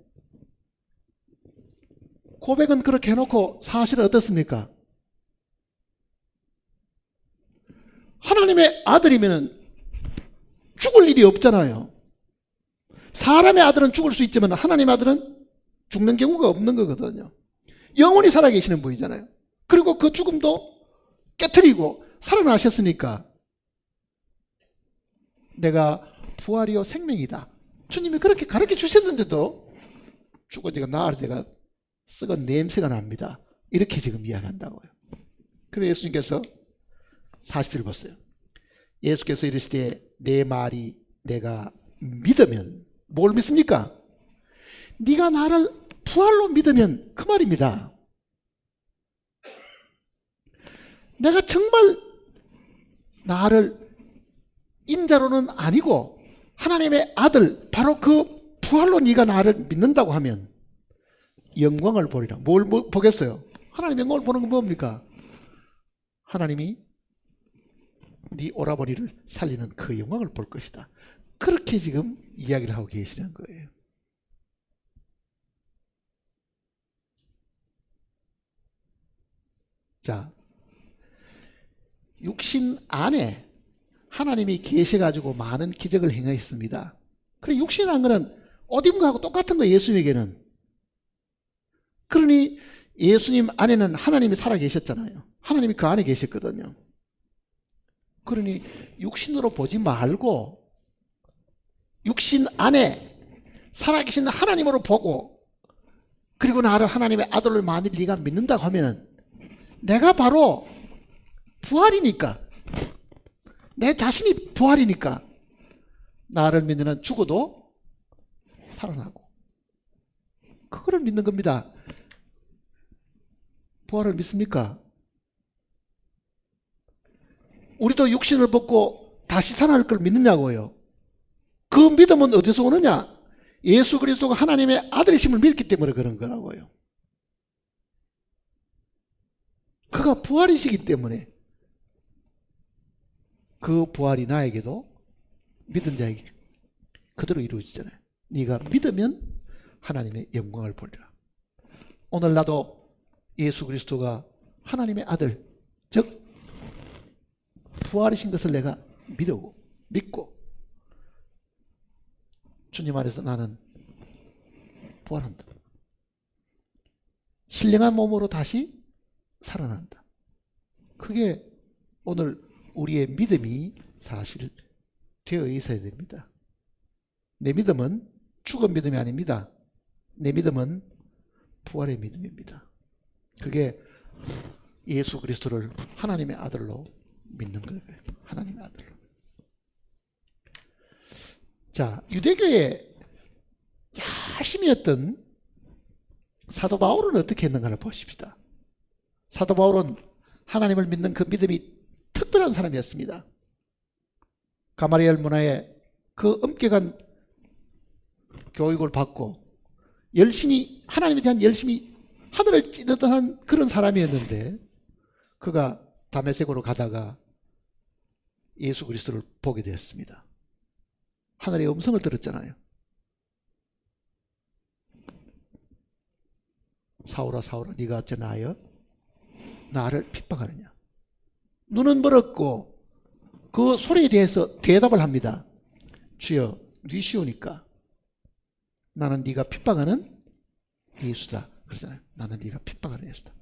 고백은 그렇게 해놓고 사실은 어떻습니까? 하나님의 아들이면 죽을 일이 없잖아요. 사람의 아들은 죽을 수 있지만 하나님의 아들은 죽는 경우가 없는 거거든요. 영원히 살아계시는 분이잖아요. 그리고 그 죽음도 깨트리고 살아나셨으니까 내가 부활이요 생명이다. 주님이 그렇게 가르쳐 주셨는데도 죽은 지가 나흘 돼가 썩은 냄새가 납니다. 이렇게 지금 이야기한다고요. 그래서 예수님께서 40절 보세요. 예수께서 이르시되 내 말이 내가 믿으면, 뭘 믿습니까? 네가 나를 부활로 믿으면 그 말입니다. 내가 정말 나를 인자로는 아니고 하나님의 아들, 바로 그 부활로 네가 나를 믿는다고 하면 영광을 보리라. 뭘 보겠어요? 하나님의 영광을 보는 건 뭡니까? 하나님이 네 오라버니를 살리는 그 영광을 볼 것이다. 그렇게 지금 이야기를 하고 계시는 거예요. 자, 육신 안에 하나님이 계셔가지고 많은 기적을 행하셨습니다. 그래, 육신이라는 거는 어딘가하고 똑같은 거예요, 예수님에게는. 그러니 예수님 안에는 하나님이 살아계셨잖아요. 하나님이 그 안에 계셨거든요. 그러니 육신으로 보지 말고 육신 안에 살아계신 하나님으로 보고, 그리고 나를 하나님의 아들을 만일 네가 믿는다고 하면 내가 바로 부활이니까, 내 자신이 부활이니까 나를 믿는 한 죽어도 살아나고, 그거를 믿는 겁니다. 부활을 믿습니까? 우리도 육신을 벗고 다시 살아날 걸 믿느냐고요. 그 믿음은 어디서 오느냐? 예수 그리스도가 하나님의 아들이심을 믿기 때문에 그런 거라고요. 그가 부활이시기 때문에 그 부활이 나에게도 믿은 자에게 그대로 이루어지잖아요. 네가 믿으면 하나님의 영광을 보리라. 오늘 나도 예수 그리스도가 하나님의 아들, 즉 부활이신 것을 내가 믿고 주님 안에서 나는 부활한다. 신령한 몸으로 다시 살아난다. 그게 오늘 우리의 믿음이 사실 되어 있어야 됩니다. 내 믿음은 죽은 믿음이 아닙니다. 내 믿음은 부활의 믿음입니다. 그게 예수 그리스도를 하나님의 아들로 믿는 거예요. 하나님의 아들로. 자, 유대교의 사심이었던 사도 바울은 어떻게 했는가를 보십시다. 사도 바울은 하나님을 믿는 그 믿음이 특별한 사람이었습니다. 가마리엘 문화에 그 엄격한 교육을 받고 열심히 하나님에 대한 열심히 하늘을 찌르던 그런 사람이었는데 그가 다메섹으로 가다가 예수 그리스도를 보게 되었습니다. 하늘의 음성을 들었잖아요. 사울아 사울아 네가 어째 나를 핍박하느냐. 눈은 멀었고 그 소리에 대해서 대답을 합니다. 주여 뉘시오니까 나는 네가 핍박하는 예수다 그러잖아요. 나는 네가 핍박하는 예수다.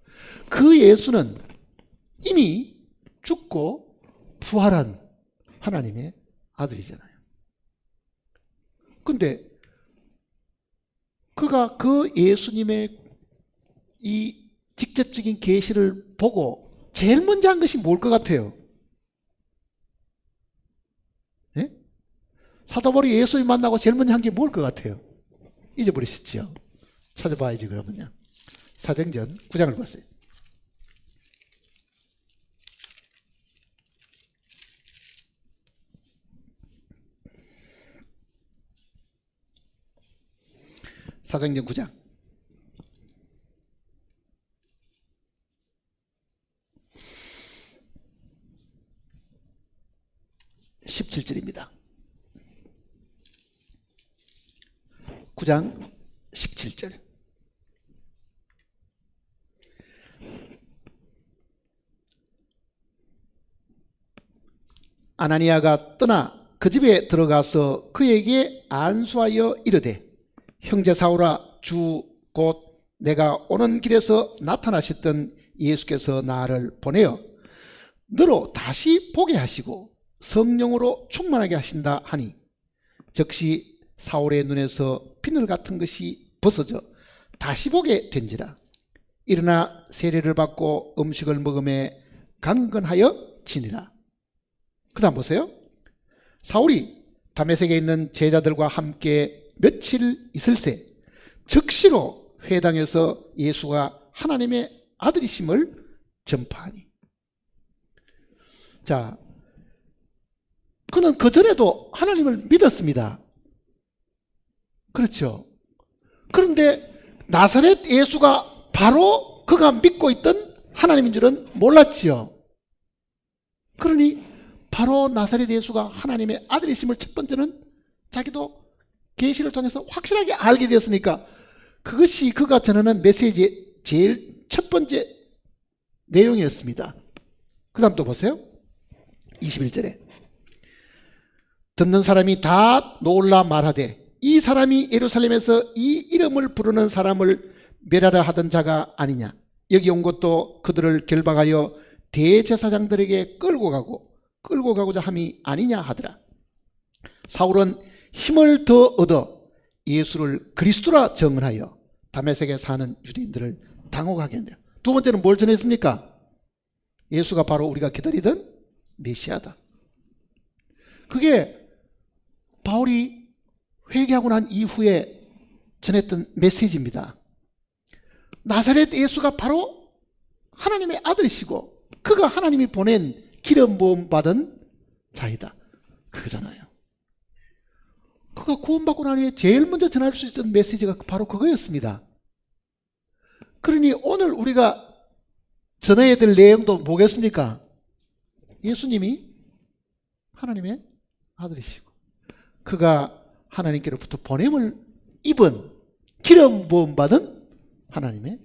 그 예수는 이미 죽고 부활한 하나님의 아들이잖아요. 근데 그가 그 예수님의 이 직접적인 계시를 보고 제일 먼저 한 것이 뭘 것 같아요? 예? 사도 바울이 예수님 만나고 제일 먼저 한 게 뭘 것 같아요? 잊어버리셨죠? 찾아봐야지 그러면요. 사도행전 9장을 봤어요. 사도행전 9장 17절입니다. 9장 17절. 아나니아가 떠나 그 집에 들어가서 그에게 안수하여 이르되 형제 사울아 주 곧 내가 오는 길에서 나타나셨던 예수께서 나를 보내어 너로 다시 보게 하시고 성령으로 충만하게 하신다 하니 즉시 사울의 눈에서 비늘 같은 것이 벗어져 다시 보게 된지라. 일어나 세례를 받고 음식을 먹음에 강건하여 지니라. 그 다음 보세요. 사울이 다메섹에 있는 제자들과 함께 며칠 있을새 즉시로 회당에서 예수가 하나님의 아들이심을 전파하니. 자, 그는 그전에도 하나님을 믿었습니다. 그렇죠. 그런데 나사렛 예수가 바로 그가 믿고 있던 하나님인 줄은 몰랐지요. 그러니 바로 나사렛 예수가 하나님의 아들이심을 첫 번째는 자기도 계시를 통해서 확실하게 알게 되었으니까 그것이 그가 전하는 메시지의 제일 첫 번째 내용이었습니다. 그 다음 또 보세요. 21절에 듣는 사람이 다 놀라 말하되 이 사람이 예루살렘에서 이 이름을 부르는 사람을 멸하려 하던 자가 아니냐. 여기 온 것도 그들을 결박하여 대제사장들에게 끌고 가고자 함이 아니냐 하더라. 사울은 힘을 더 얻어 예수를 그리스도라 정언하여 다메섹에 사는 유대인들을 당혹하게 한대요. 두 번째는 뭘 전했습니까? 예수가 바로 우리가 기다리던 메시아다. 그게 바울이 회개하고 난 이후에 전했던 메시지입니다. 나사렛 예수가 바로 하나님의 아들이시고 그가 하나님이 보낸 기름 부음 받은 자이다. 그거잖아요. 그가 구원받고 난 후에 제일 먼저 전할 수 있던 메시지가 바로 그거였습니다. 그러니 오늘 우리가 전해야 될 내용도 뭐겠습니까? 예수님이 하나님의 아들이시고 그가 하나님께로부터 보냄을 입은 기름 부음 받은 하나님의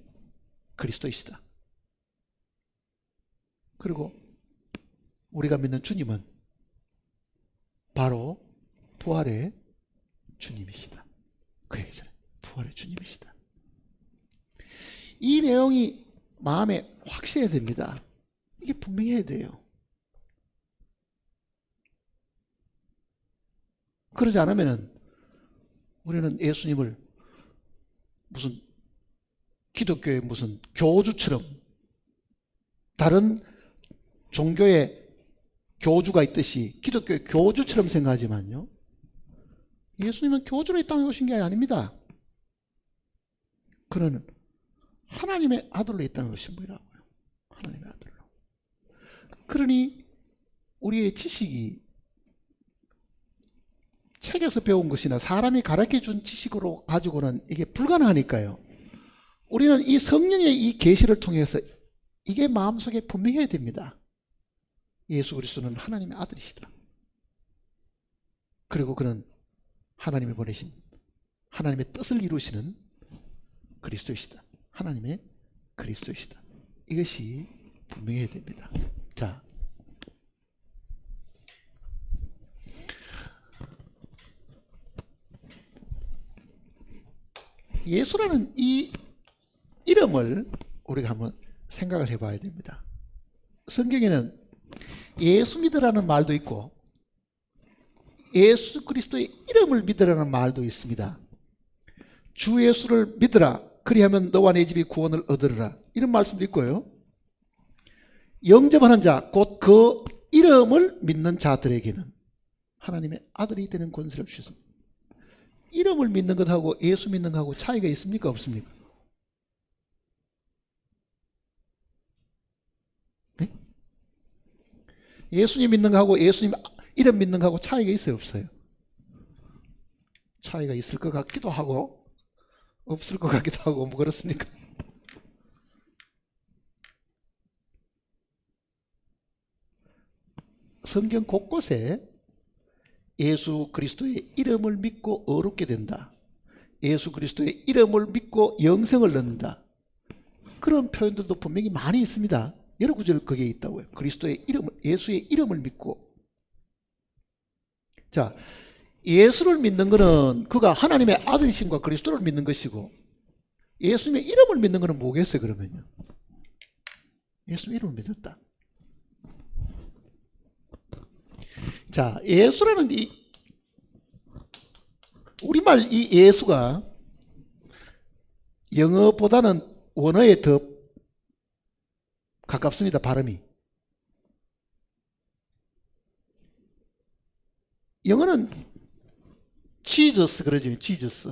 그리스도이시다. 그리고 우리가 믿는 주님은 바로 부활의 주님이시다. 그 얘기잖아요. 부활의 주님이시다. 이 내용이 마음에 확실해야 됩니다. 이게 분명해야 돼요. 그러지 않으면 우리는 예수님을 무슨 기독교의 무슨 교주처럼 다른 종교의 교주가 있듯이 기독교의 교주처럼 생각하지만요. 예수님은 교주로 이 땅에 오신 게 아닙니다. 그는 하나님의 아들로 이 땅에 오신 분이라고요. 하나님의 아들로. 그러니 우리의 지식이 책에서 배운 것이나 사람이 가르쳐준 지식으로 가지고는 이게 불가능하니까요. 우리는 이 성령의 이 계시를 통해서 이게 마음속에 분명해야 됩니다. 예수 그리스도는 하나님의 아들이시다. 그리고 그는 하나님이 보내신 하나님의 뜻을 이루시는 그리스도이시다. 하나님의 그리스도이시다. 이것이 분명해야 됩니다. 자, 예수라는 이 이름을 우리가 한번 생각을 해봐야 됩니다. 성경에는 예수 믿으라는 말도 있고 예수 그리스도의 이름을 믿으라는 말도 있습니다. 주 예수를 믿으라 그리하면 너와 내 집이 구원을 얻으리라 이런 말씀도 있고요. 영접하는 자 곧 그 이름을 믿는 자들에게는 하나님의 아들이 되는 권세를 주셨습니다. 이름을 믿는 것하고 예수 믿는 것하고 차이가 있습니까? 없습니까? 네? 예수님 믿는 것하고 예수님 이름 믿는 것하고 차이가 있어요? 없어요? 차이가 있을 것 같기도 하고 없을 것 같기도 하고 뭐 그렇습니까? 성경 곳곳에 예수 그리스도의 이름을 믿고 어렵게 된다. 예수 그리스도의 이름을 믿고 영생을 얻는다. 그런 표현들도 분명히 많이 있습니다. 여러 구절 거기에 있다고요. 그리스도의 이름을, 예수의 이름을 믿고. 자, 예수를 믿는 것은 그가 하나님의 아들이심과 그리스도를 믿는 것이고 예수님의 이름을 믿는 것은 뭐겠어요 그러면요? 예수님의 이름을 믿었다. 자, 예수라는 이 우리말 이 예수가 영어보다는 원어에 더 가깝습니다. 발음이. 영어는 지저스 그러죠. 지저스.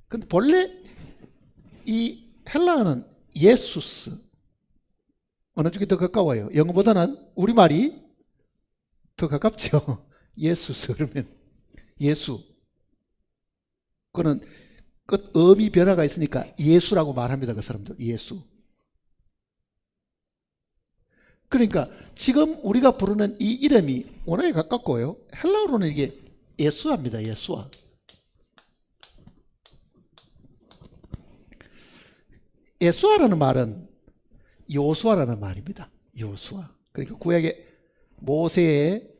근데 본래 이 헬라어는 예수스. 어느 쪽이 더 가까워요? 영어보다는 우리말이 더 가깝죠. 예수스 그러면 예수. 그거는 끝 어미 변화가 있으니까 예수라고 말합니다. 그 사람들 예수. 그러니까 지금 우리가 부르는 이 이름이 원어에 가깝고요. 헬라어로는 이게 예수아입니다. 예수아. 예수아라는 말은 요수아라는 말입니다. 요수아. 그러니까 구약의 모세의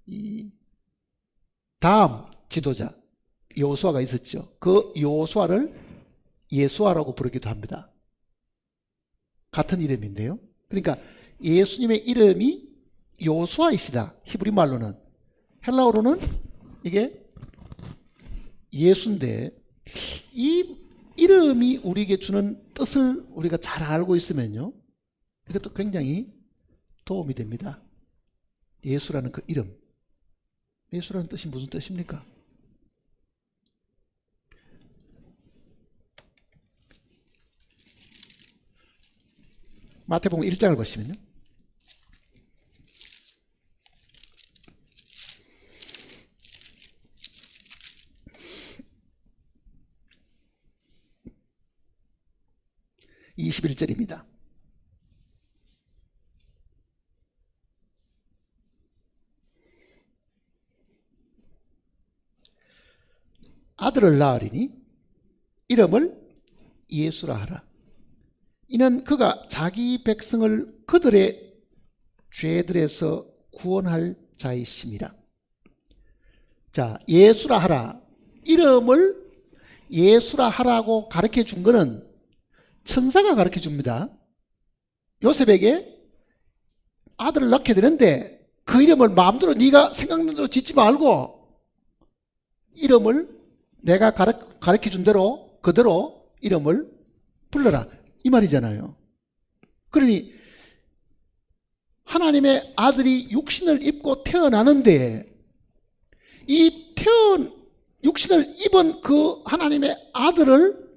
이 다음 지도자 요수아가 있었죠. 그 요수아를 예수아라고 부르기도 합니다. 같은 이름인데요. 그러니까 예수님의 이름이 요수아이시다. 히브리 말로는. 헬라어로는 이게 예수인데 이 이름이 우리에게 주는 뜻을 우리가 잘 알고 있으면요. 이것도 굉장히 도움이 됩니다. 예수라는 그 이름. 예수라는 뜻이 무슨 뜻입니까? 마태복음 1장을 보시면요. (21절입니다) 아들을 낳으리니 이름을 예수라 하라. 이는 그가 자기 백성을 그들의 죄들에서 구원할 자이심이라. 자, 예수라 하라. 이름을 예수라 하라고 가르쳐 준 것은 천사가 가르쳐 줍니다. 요셉에게 아들을 낳게 되는데 그 이름을 마음대로 네가 생각나는 대로 짓지 말고 이름을 내가 가르쳐 준 대로 그대로 이름을 불러라. 이 말이잖아요. 그러니 하나님의 아들이 육신을 입고 태어나는데 이 육신을 입은 그 하나님의 아들을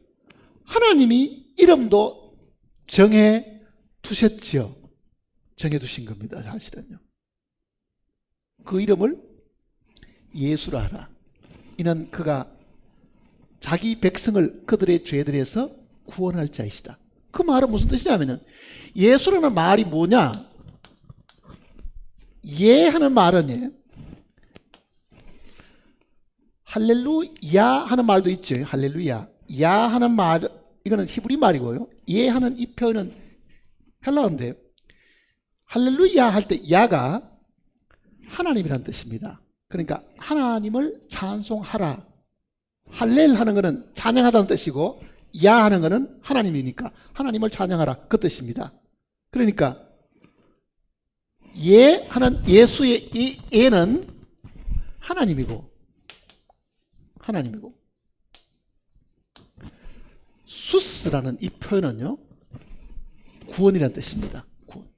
하나님이 이름도 정해 두셨지요. 정해 두신 겁니다. 사실은요. 그 이름을 예수라 하라. 이는 그가 자기 백성을 그들의 죄들에서 구원할 자이시다. 그 말은 무슨 뜻이냐면은, 예수라는 말이 뭐냐? 예 하는 말은, 할렐루야 하는 말도 있죠. 할렐루야. 야 하는 말, 이거는 히브리 말이고요. 예 하는 이 표현은 헬라어인데, 할렐루야 할 때 야가 하나님이란 뜻입니다. 그러니까 하나님을 찬송하라. 할렐 하는 것은 찬양하다는 뜻이고, 야 하는 것은 하나님이니까 하나님을 찬양하라, 그 뜻입니다. 그러니까 예 하는 예수의 이 예는 하나님이고 수스라는 이 표현은요, 구원이라는 뜻입니다. 구원.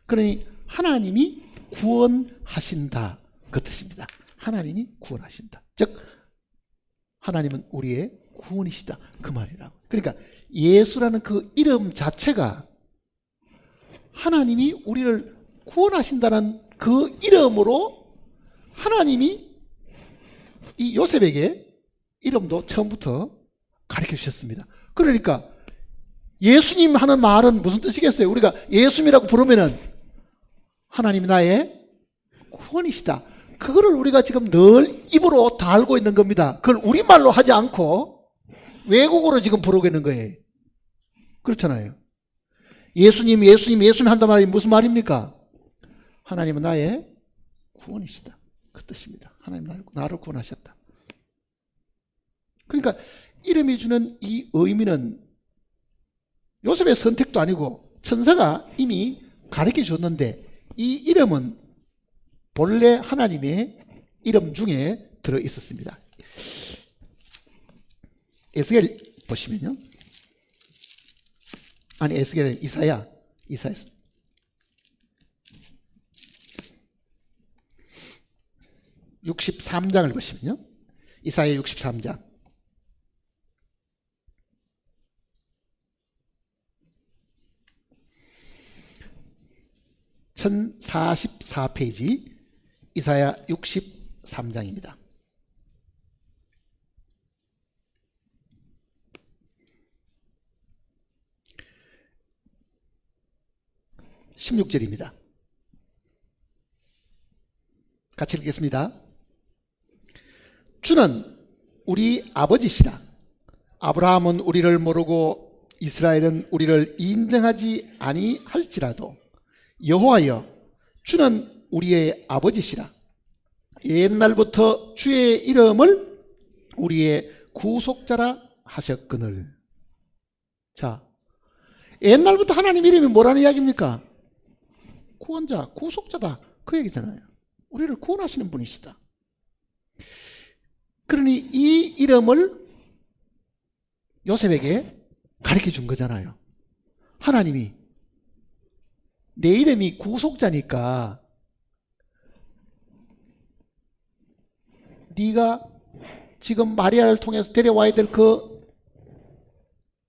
그러니 하나님이 구원하신다, 그 뜻입니다. 하나님이 구원하신다. 즉 하나님은 우리의 구원이시다, 그 말이라고. 그러니까 예수라는 그 이름 자체가 하나님이 우리를 구원하신다는 그 이름으로 하나님이 이 요셉에게 이름도 처음부터 가르쳐 주셨습니다. 그러니까 예수님 하는 말은 무슨 뜻이겠어요? 우리가 예수님이라고 부르면은 하나님이 나의 구원이시다. 그거를 우리가 지금 늘 입으로 다 알고 있는 겁니다. 그걸 우리말로 하지 않고 외국어로 지금 부르고 있는 거예요. 그렇잖아요. 예수님 한단 말이 무슨 말입니까? 하나님은 나의 구원이시다, 그 뜻입니다. 하나님 나를 구원하셨다. 그러니까 이름이 주는 이 의미는 요셉의 선택도 아니고 천사가 이미 가르쳐 줬는데, 이 이름은 본래 하나님의 이름 중에 들어 있었습니다. 에스겔 보시면요. 아니, 에스겔은 이사야. 63장을 보시면요. 이사야 63장. 1044페이지 이사야 63장입니다. (16절입니다) 같이 읽겠습니다. 주는 우리 아버지시라. 아브라함은 우리를 모르고 이스라엘은 우리를 인정하지 아니할지라도 여호와여, 주는 우리의 아버지시라. 옛날부터 주의 이름을 우리의 구속자라 하셨거늘. 자, 옛날부터 하나님 이름이 뭐라는 이야기입니까? 구원자, 구속자다, 그 얘기잖아요. 우리를 구원하시는 분이시다. 그러니 이 이름을 요셉에게 가르쳐 준 거잖아요. 하나님이 내 이름이 구속자니까 네가 지금 마리아를 통해서 데려와야 될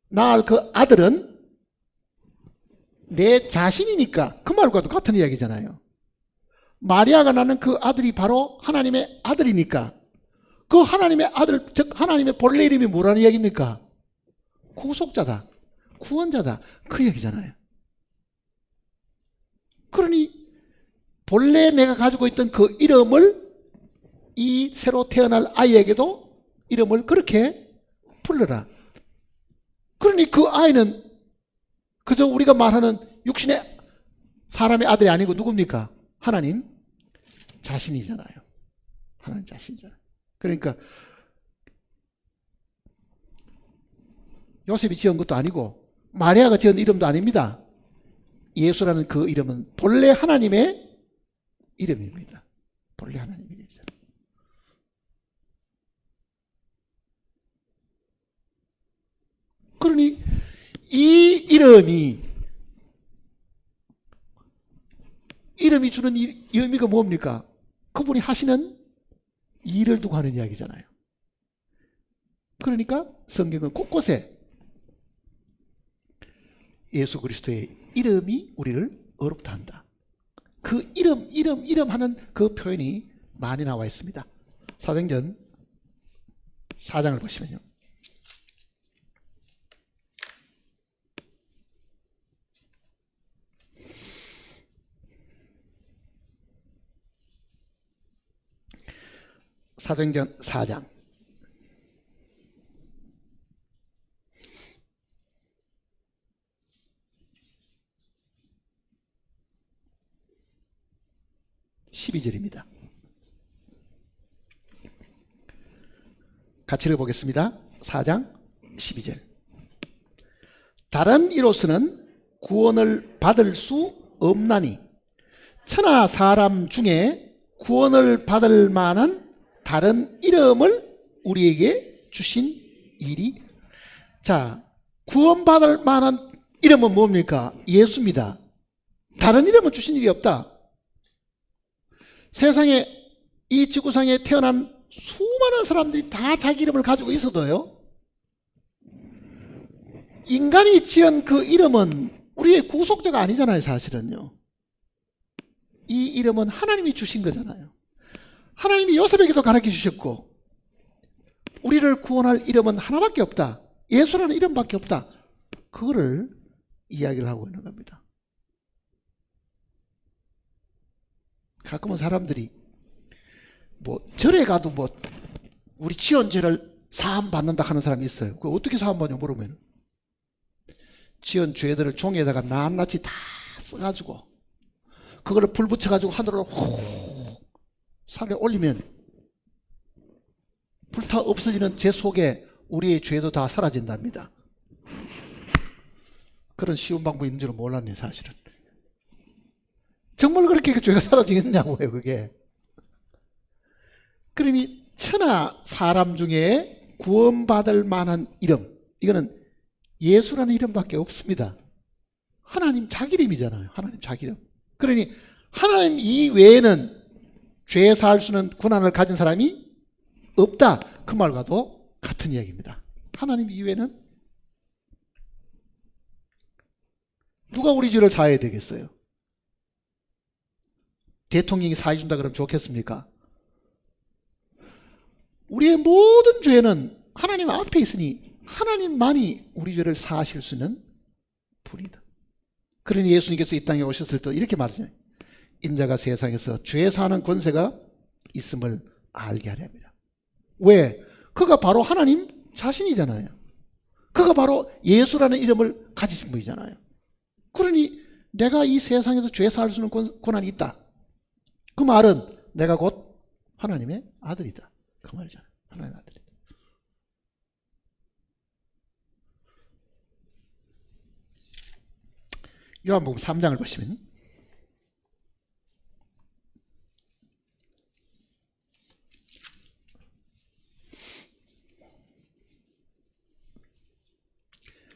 낳을 그 아들은 내 자신이니까, 그 말과도 같은 이야기잖아요. 마리아가 낳는 그 아들이 바로 하나님의 아들이니까, 그 하나님의 아들, 즉 하나님의 본래 이름이 뭐라는 이야기입니까? 구속자다, 구원자다, 그 얘기잖아요. 그러니 본래 내가 가지고 있던 그 이름을 이 새로 태어날 아이에게도 이름을 그렇게 불러라. 그러니 그 아이는 그저 우리가 말하는 육신의 사람의 아들이 아니고 누굽니까? 하나님 자신이잖아요. 하나님 자신이잖아요. 그러니까 요셉이 지은 것도 아니고 마리아가 지은 이름도 아닙니다. 예수라는 그 이름은 본래 하나님의 이름입니다. 본래 하나님의 이름이잖아요. 그러니 이 이름이 주는 이 의미가 뭡니까? 그분이 하시는 이를 두고 하는 이야기잖아요. 그러니까 성경은 곳곳에 예수 그리스도의 이름이 우리를 어렵다 한다. 그 이름 하는 그 표현이 많이 나와 있습니다. 사도행전 4장을 보시면요. 사도행전 4장 12절입니다. 같이 읽어보겠습니다. 4장 12절. 다른 이로서는 구원을 받을 수 없나니 천하 사람 중에 구원을 받을 만한 다른 이름을 우리에게 주신 일이. 자, 구원받을 만한 이름은 뭡니까? 예수입니다. 다른 이름은 주신 일이 없다. 세상에 이 지구상에 태어난 수많은 사람들이 다 자기 이름을 가지고 있어도요, 인간이 지은 그 이름은 우리의 구속자가 아니잖아요. 사실은요, 이 이름은 하나님이 주신 거잖아요. 하나님이 요셉에게도 가르쳐 주셨고, 우리를 구원할 이름은 하나밖에 없다. 예수라는 이름밖에 없다. 그거를 이야기를 하고 있는 겁니다. 가끔은 사람들이 뭐 절에 가도 뭐 우리 지연죄를 사함 받는다 하는 사람이 있어요. 그 어떻게 사함 받냐 물으면, 지연 죄들을 종이에다가 낱낱이 다 써가지고 그거를 불 붙여가지고 하늘로 호 산에 올리면 불타 없어지는 죄 속에 우리의 죄도 다 사라진답니다. 그런 쉬운 방법인 줄은 몰랐네 사실은. 정말 그렇게 그 죄가 사라지겠냐고요 그게. 그러니 천하 사람 중에 구원받을 만한 이름, 이거는 예수라는 이름밖에 없습니다. 하나님 자기 이름이잖아요. 하나님 자기 이름. 그러니 하나님 이외에는 죄 사할 수 있는 권한을 가진 사람이 없다. 그 말과도 같은 이야기입니다. 하나님 이외에는 누가 우리 죄를 사해야 되겠어요? 대통령이 사해준다 그러면 좋겠습니까? 우리의 모든 죄는 하나님 앞에 있으니 하나님만이 우리 죄를 사하실 수 있는 분이다. 그러니 예수님께서 이 땅에 오셨을 때 이렇게 말하잖아요. 인자가 세상에서 죄 사는 권세가 있음을 알게 하려 합니다. 왜? 그가 바로 하나님 자신이잖아요. 그가 바로 예수라는 이름을 가지신 분이잖아요. 그러니 내가 이 세상에서 죄 사할 수 있는 권한이 있다. 그 말은 내가 곧 하나님의 아들이다. 그 말이잖아요. 하나님의 아들이다. 요한복음 3장을 보시면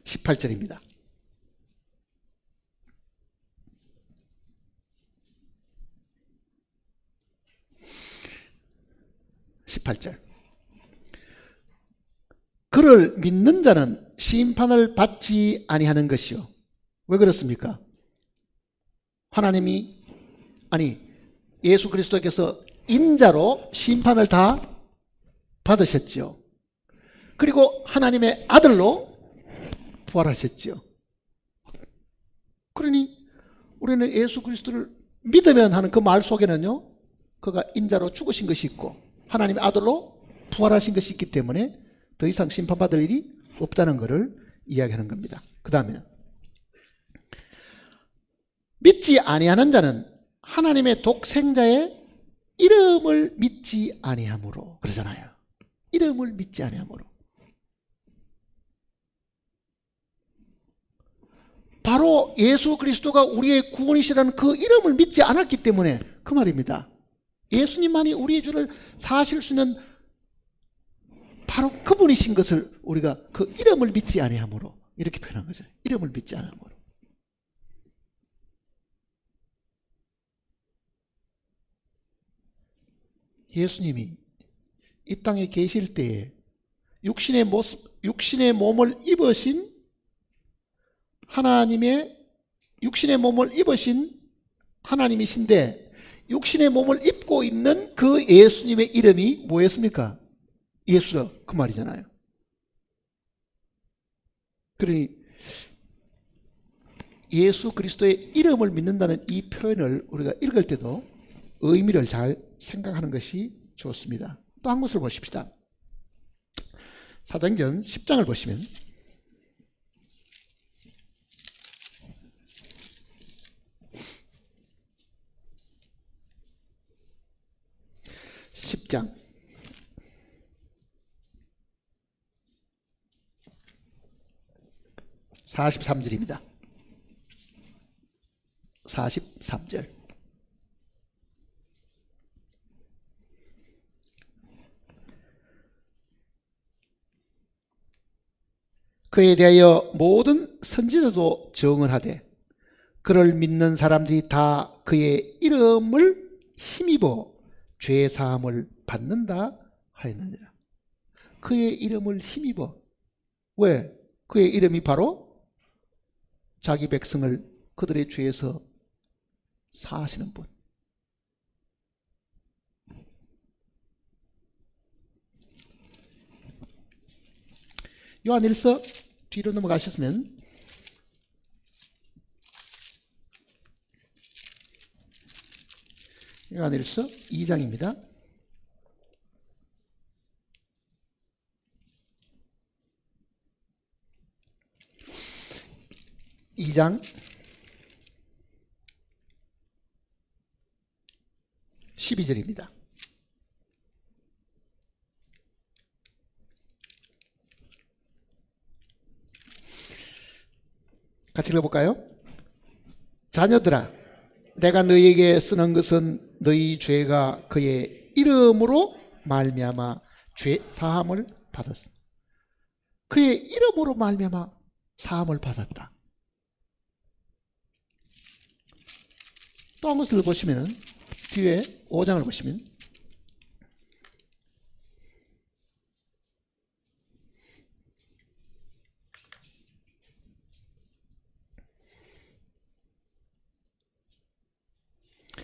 (18절입니다) 18절. 그를 믿는 자는 심판을 받지 아니하는 것이요. 왜 그렇습니까? 하나님이, 아니 예수 그리스도께서 인자로 심판을 다 받으셨지요. 그리고 하나님의 아들로 부활하셨지요. 그러니 우리는 예수 그리스도를 믿으면 하는 그 말 속에는요, 그가 인자로 죽으신 것이 있고 하나님의 아들로 부활하신 것이 있기 때문에 더 이상 심판받을 일이 없다는 것을 이야기하는 겁니다. 그 다음에 믿지 아니하는 자는 하나님의 독생자의 이름을 믿지 아니하므로, 그러잖아요. 이름을 믿지 아니하므로. 바로 예수 그리스도가 우리의 구원이시라는 그 이름을 믿지 않았기 때문에 그 말입니다. 예수님만이 우리의 죄를 사하실 수 있는 바로 그분이신 것을 우리가 그 이름을 믿지 아니하므로 이렇게 표현한 거죠. 이름을 믿지 아니하므로. 예수님이 이 땅에 계실 때에 육신의 모습, 육신의 몸을 입으신 육신의 몸을 입으신 하나님이신데 육신의 몸을 입고 있는 그 예수님의 이름이 뭐였습니까? 예수라 그 말이잖아요. 그러니 예수 그리스도의 이름을 믿는다는 이 표현을 우리가 읽을 때도 의미를 잘 생각하는 것이 좋습니다. 또 한 것을 보십시다. 사도행전 10장을 보시면 (10장) 43절입니다. 43절. 그에 대하여 모든 선지자도 증언하되 그를 믿는 사람들이 다 그의 이름을 힘입어 죄 사함을 받는다 하였느니라. 그의 이름을 힘입어. 왜? 그의 이름이 바로 자기 백성을 그들의 죄에서 사하시는 분. 요한일서 뒤로 넘어가셨으면 요한일서 2장입니다. (2장) 12절입니다. 같이 읽어볼까요? 자녀들아, 내가 너희에게 쓰는 것은 너희 죄가 그의 이름으로 말미암아 죄 사함을 받았습니다. 그의 이름으로 말미암아 사함을 받았다. 또 한 것을 보시면 뒤에 5장을 보시면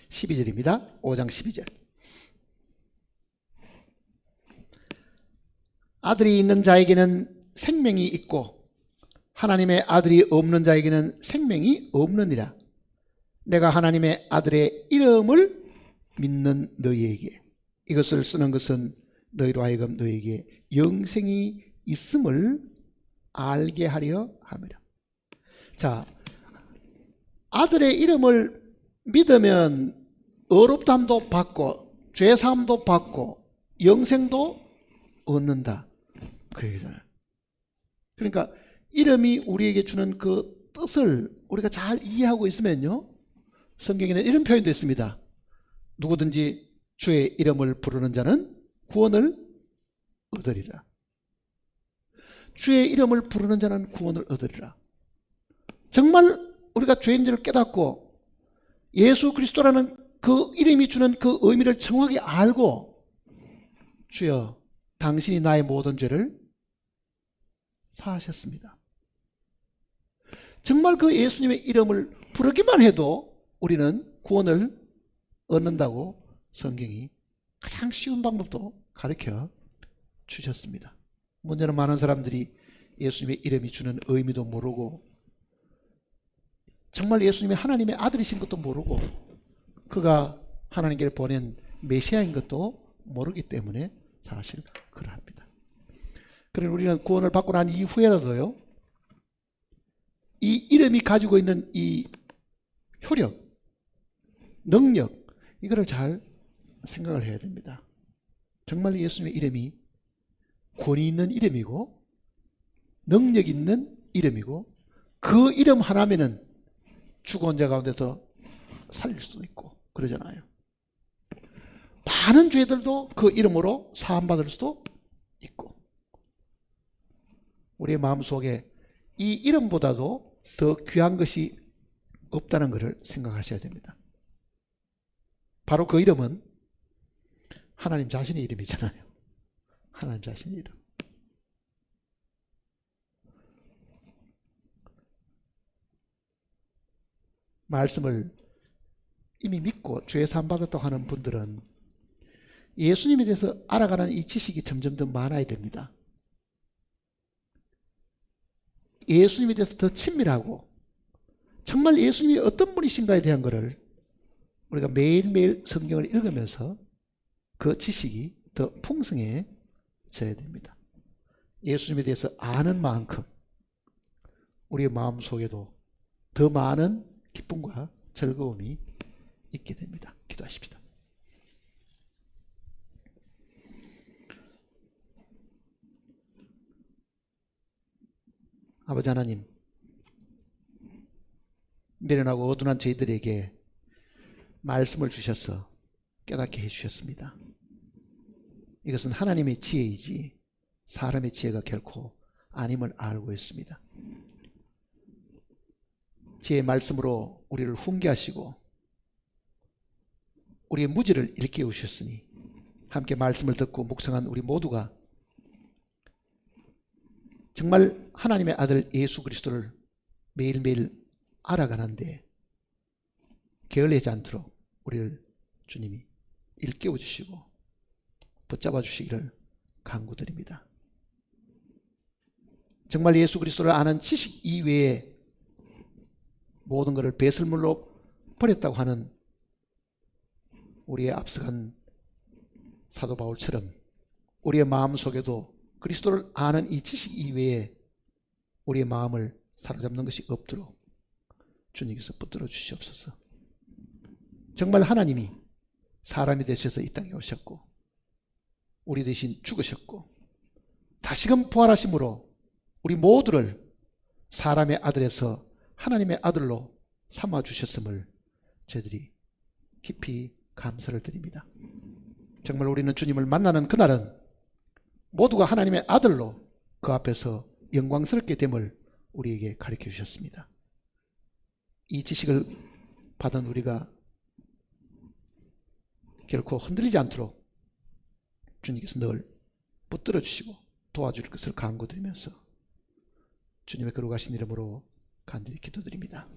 (12절입니다) 5장 12절. 아들이 있는 자에게는 생명이 있고 하나님의 아들이 없는 자에게는 생명이 없느니라. 내가 하나님의 아들의 이름을 믿는 너희에게 이것을 쓰는 것은 너희로 하여금 너희에게 영생이 있음을 알게 하려 함이라. 자, 아들의 이름을 믿으면 의롭다함도 받고 죄사함도 받고 영생도 얻는다. 그 얘기잖아요. 그러니까 이름이 우리에게 주는 그 뜻을 우리가 잘 이해하고 있으면요, 성경에는 이런 표현도 있습니다. 누구든지 주의 이름을 부르는 자는 구원을 얻으리라. 주의 이름을 부르는 자는 구원을 얻으리라. 정말 우리가 죄인 줄을 깨닫고 예수 그리스도라는 그 이름이 주는 그 의미를 정확히 알고 주여 당신이 나의 모든 죄를 사하셨습니다. 정말 그 예수님의 이름을 부르기만 해도 우리는 구원을 얻는다고 성경이 가장 쉬운 방법도 가르쳐 주셨습니다. 문제는 많은 사람들이 예수님의 이름이 주는 의미도 모르고 정말 예수님이 하나님의 아들이신 것도 모르고 그가 하나님께 보낸 메시아인 것도 모르기 때문에 사실 그러합니다. 그러나 우리는 구원을 받고 난 이후에라도요, 이 이름이 가지고 있는 이 효력, 능력, 이거를 잘 생각을 해야 됩니다. 정말 예수님의 이름이 권위 있는 이름이고 능력 있는 이름이고 그 이름 하나면은 죽은 자 가운데서 살릴 수도 있고 그러잖아요. 많은 죄들도 그 이름으로 사함받을 수도 있고 우리의 마음속에 이 이름보다도 더 귀한 것이 없다는 것을 생각하셔야 됩니다. 바로 그 이름은 하나님 자신의 이름이잖아요. 하나님 자신의 이름. 말씀을 이미 믿고 죄 사함 받았다고 하는 분들은 예수님에 대해서 알아가는 이 지식이 점점 더 많아야 됩니다. 예수님에 대해서 더 친밀하고 정말 예수님이 어떤 분이신가에 대한 것을 우리가 매일매일 성경을 읽으면서 그 지식이 더 풍성해져야 됩니다. 예수님에 대해서 아는 만큼 우리의 마음속에도 더 많은 기쁨과 즐거움이 있게 됩니다. 기도하십시다. 아버지 하나님, 미련하고 어둔한 저희들에게 말씀을 주셔서 깨닫게 해주셨습니다. 이것은 하나님의 지혜이지 사람의 지혜가 결코 아님을 알고 있습니다. 지혜의 말씀으로 우리를 훈계하시고 우리의 무지를 일깨우셨으니 함께 말씀을 듣고 묵상한 우리 모두가 정말 하나님의 아들 예수 그리스도를 매일매일 알아가는데 게을리하지 않도록 우리를 주님이 일깨워 주시고 붙잡아 주시기를 간구드립니다. 정말 예수 그리스도를 아는 지식 이외에 모든 것을 배설물로 버렸다고 하는 우리의 앞서간 사도 바울처럼 우리의 마음속에도 그리스도를 아는 이 지식 이외에 우리의 마음을 사로잡는 것이 없도록 주님께서 붙들어 주시옵소서. 정말 하나님이 사람이 되셔서 이 땅에 오셨고 우리 대신 죽으셨고 다시금 부활하심으로 우리 모두를 사람의 아들에서 하나님의 아들로 삼아주셨음을 저희들이 깊이 감사를 드립니다. 정말 우리는 주님을 만나는 그날은 모두가 하나님의 아들로 그 앞에서 영광스럽게 됨을 우리에게 가르쳐 주셨습니다. 이 지식을 받은 우리가 결코 흔들리지 않도록 주님께서 늘 붙들어 주시고 도와줄 것을 간구드리면서 주님의 거룩하신 이름으로 간절히 기도드립니다.